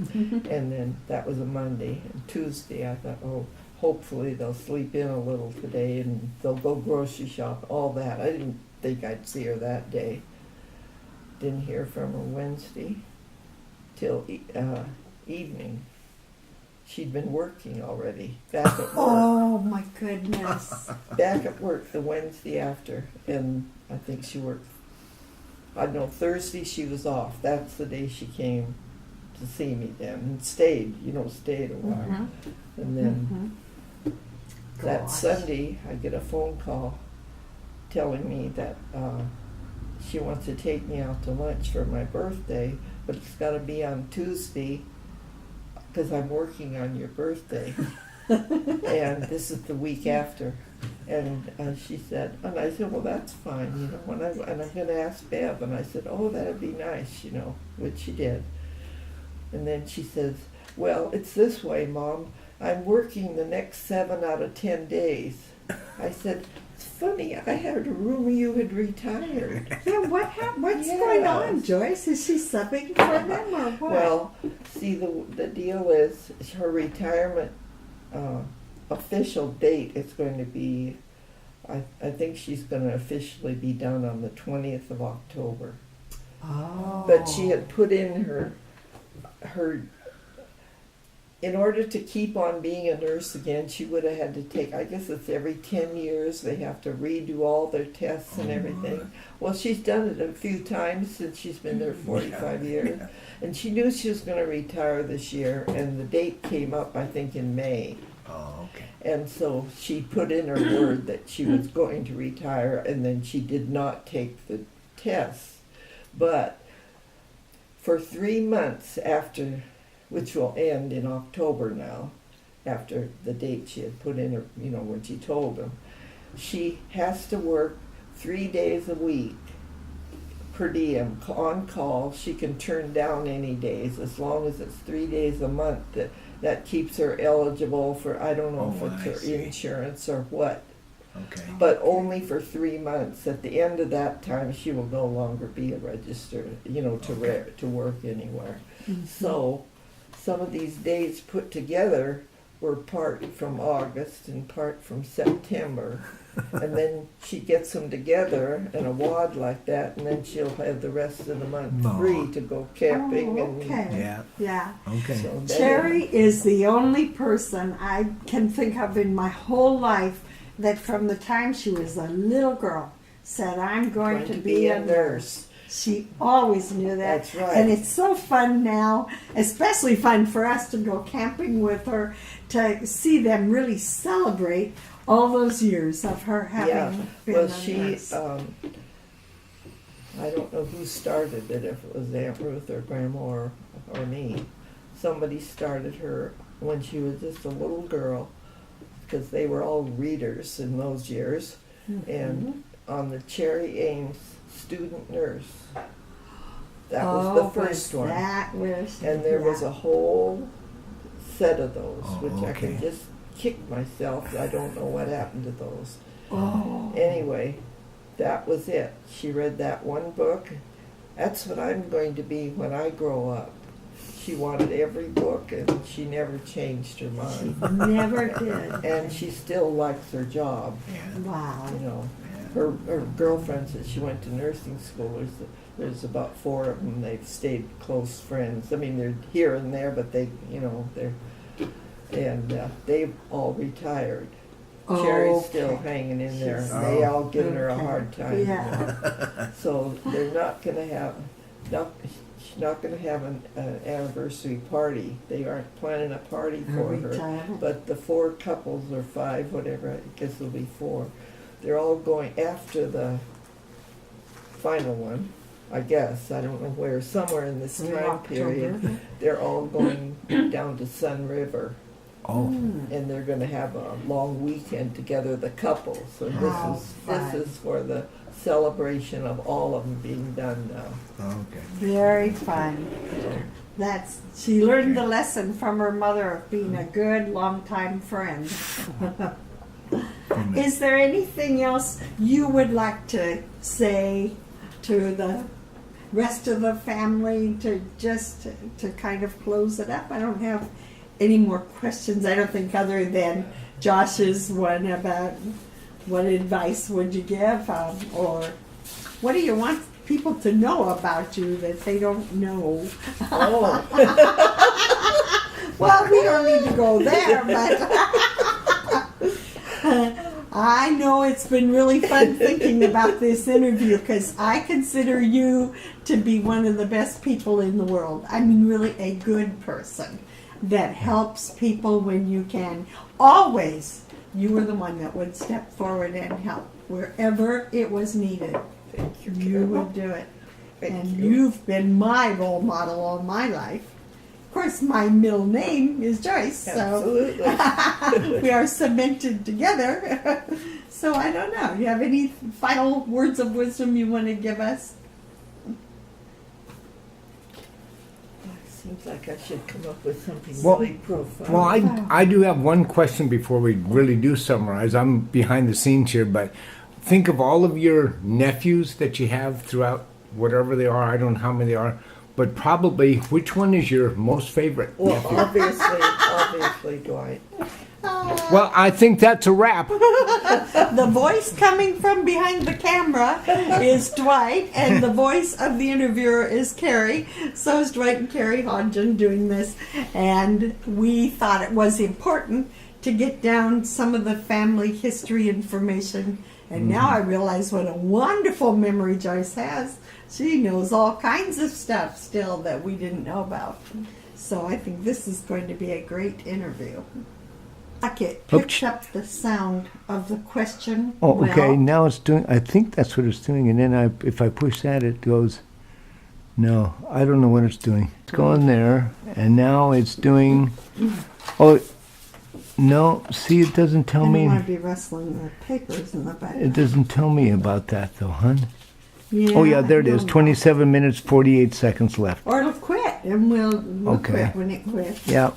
And then that was a Monday. And Tuesday, I thought, oh, hopefully they'll sleep in a little today, and they'll go grocery shop. All that. I didn't think I'd see her that day. Didn't hear from her Wednesday till evening. She'd been working already, back at work. Oh my goodness. Back at work the Wednesday after, and I think she worked, I don't know, Thursday she was off. That's the day she came to see me then, and stayed a while. Mhm. And then that Gosh. Sunday, I get a phone call telling me that she wants to take me out to lunch for my birthday, but it's got to be on Tuesday because I'm working on your birthday. And this is the week after. And she said, and I said, well, that's fine, you know, and I'm going to ask Bev. And I said, oh, that'd be nice, you know, which she did. And then she says, well, it's this way, Mom. I'm working the next 7 out of 10 days. I said, it's funny, I had a rumor you had retired. Yeah, what's Yes. going on, Joyce? Is she subbing for them or what? Well, see, the deal is her retirement official date is going to be, I think she's going to officially be done on the 20th of October. Oh. But she had put in her, in order to keep on being a nurse again, she would have had to take, I guess it's every 10 years, they have to redo all their tests and everything. Well, she's done it a few times since she's been there 45 years. And she knew she was going to retire this year, and the date came up, I think, in May. Oh, okay. And so she put in her word that she was going to retire, and then she did not take the tests. But for 3 months after, which will end in October now, after the date she had put in her, you know, when she told them, she has to work 3 days a week per diem on call. She can turn down any days as long as it's 3 days a month. That keeps her eligible for, I don't know Oh, if I it's her see. insurance or what, Okay. but only for 3 months. At the end of that time, she will no longer be a registered, you know, to work anywhere. So some of these days put together were part from August and part from September. And then she gets them together in a wad like that, and then she'll have the rest of the month No. free to go camping. Oh, okay. Yeah. Yeah. Okay. And so then- Terry is the only person I can think of in my whole life that from the time she was a little girl said, I'm going to be a nurse. She always knew that. That's right. And it's so fun now, especially fun for us to go camping with her, to see them really celebrate all those years of her having been well, a she, nurse. I don't know who started it, if it was Aunt Ruth or Grandma or me. Somebody started her when she was just a little girl, because they were all readers in those years, and on the Cherry Ames student nurse. That was the first one. That was, And there was a whole set of those, Oh, which I okay. can just kick myself. I don't know what happened to those. Oh. Anyway, that was it. She read that one book. That's what I'm going to be when I grow up. She wanted every book, and she never changed her mind. Never did. And she still likes her job. Wow. You know, her girlfriends that she went to nursing school. There's about 4 of them. They've stayed close friends. I mean, they're here and there, but they've all retired. Oh, Cherry's still okay. hanging in there. She's- And they all give her a Okay. hard time. Yeah. So they're not going to have, she's not going to have an anniversary party. They aren't planning a party for her. Retirement. But the 4 couples or 5, whatever, I guess it'll be 4. They're all going after the final one. I guess, I don't know where, somewhere in this In time October. period, they're all going down to Sun River, Oh. and they're going to have a long weekend together, the couples. So How this fun. is for the celebration of all of them being done now. Okay. Very fun. She learned the lesson from her mother of being a good long-time friend. Is there anything else you would like to say to the rest of the family to kind of close it up? I don't have any more questions, I don't think, other than Josh's one about what advice would you give, or what do you want people to know about you that they don't know? Oh, Well, we don't need to go there, but I know it's been really fun thinking about this interview, because I consider you to be one of the best people in the world. I mean, really a good person that helps people when you can. Always, you were the one that would step forward and help wherever it was needed. thank you, You Carol. would do it. Thank And you. you've been my role model all my life. Of course, my middle name is Joyce, so Absolutely. we are cemented together. So I don't know. You have any final words of wisdom you want to give us? Seems like I should come up with something Well- really profound. Well, I do have one question before we really do summarize. I'm behind the scenes here, but think of all of your nephews that you have throughout whatever they are. I don't know how many there are, but probably which one is your most favorite Well, nephew? obviously, Dwight. Well, I think that's a wrap. The voice coming from behind the camera is Dwight, and the voice of the interviewer is Carrie. So is Dwight and Carrie Hodgen doing this. And we thought it was important to get down some of the family history information. And now I realize what a wonderful memory Joyce has. She knows all kinds of stuff still that we didn't know about. So I think this is going to be a great interview. Like it picks up the sound of the question. Oh, okay. well. Now it's doing. I think that's what it's doing. And then if I push that, it goes. No, I don't know what it's doing. It's going there, and now it's doing. Oh, no. See, it doesn't tell I don't me. want to be rustling the papers in the back. It doesn't tell me about that, though, hon. Yeah, Oh, yeah, there it is. no. 27 minutes, 48 seconds left. Or it'll quit, and we'll Okay. quit when it quits. Yeah.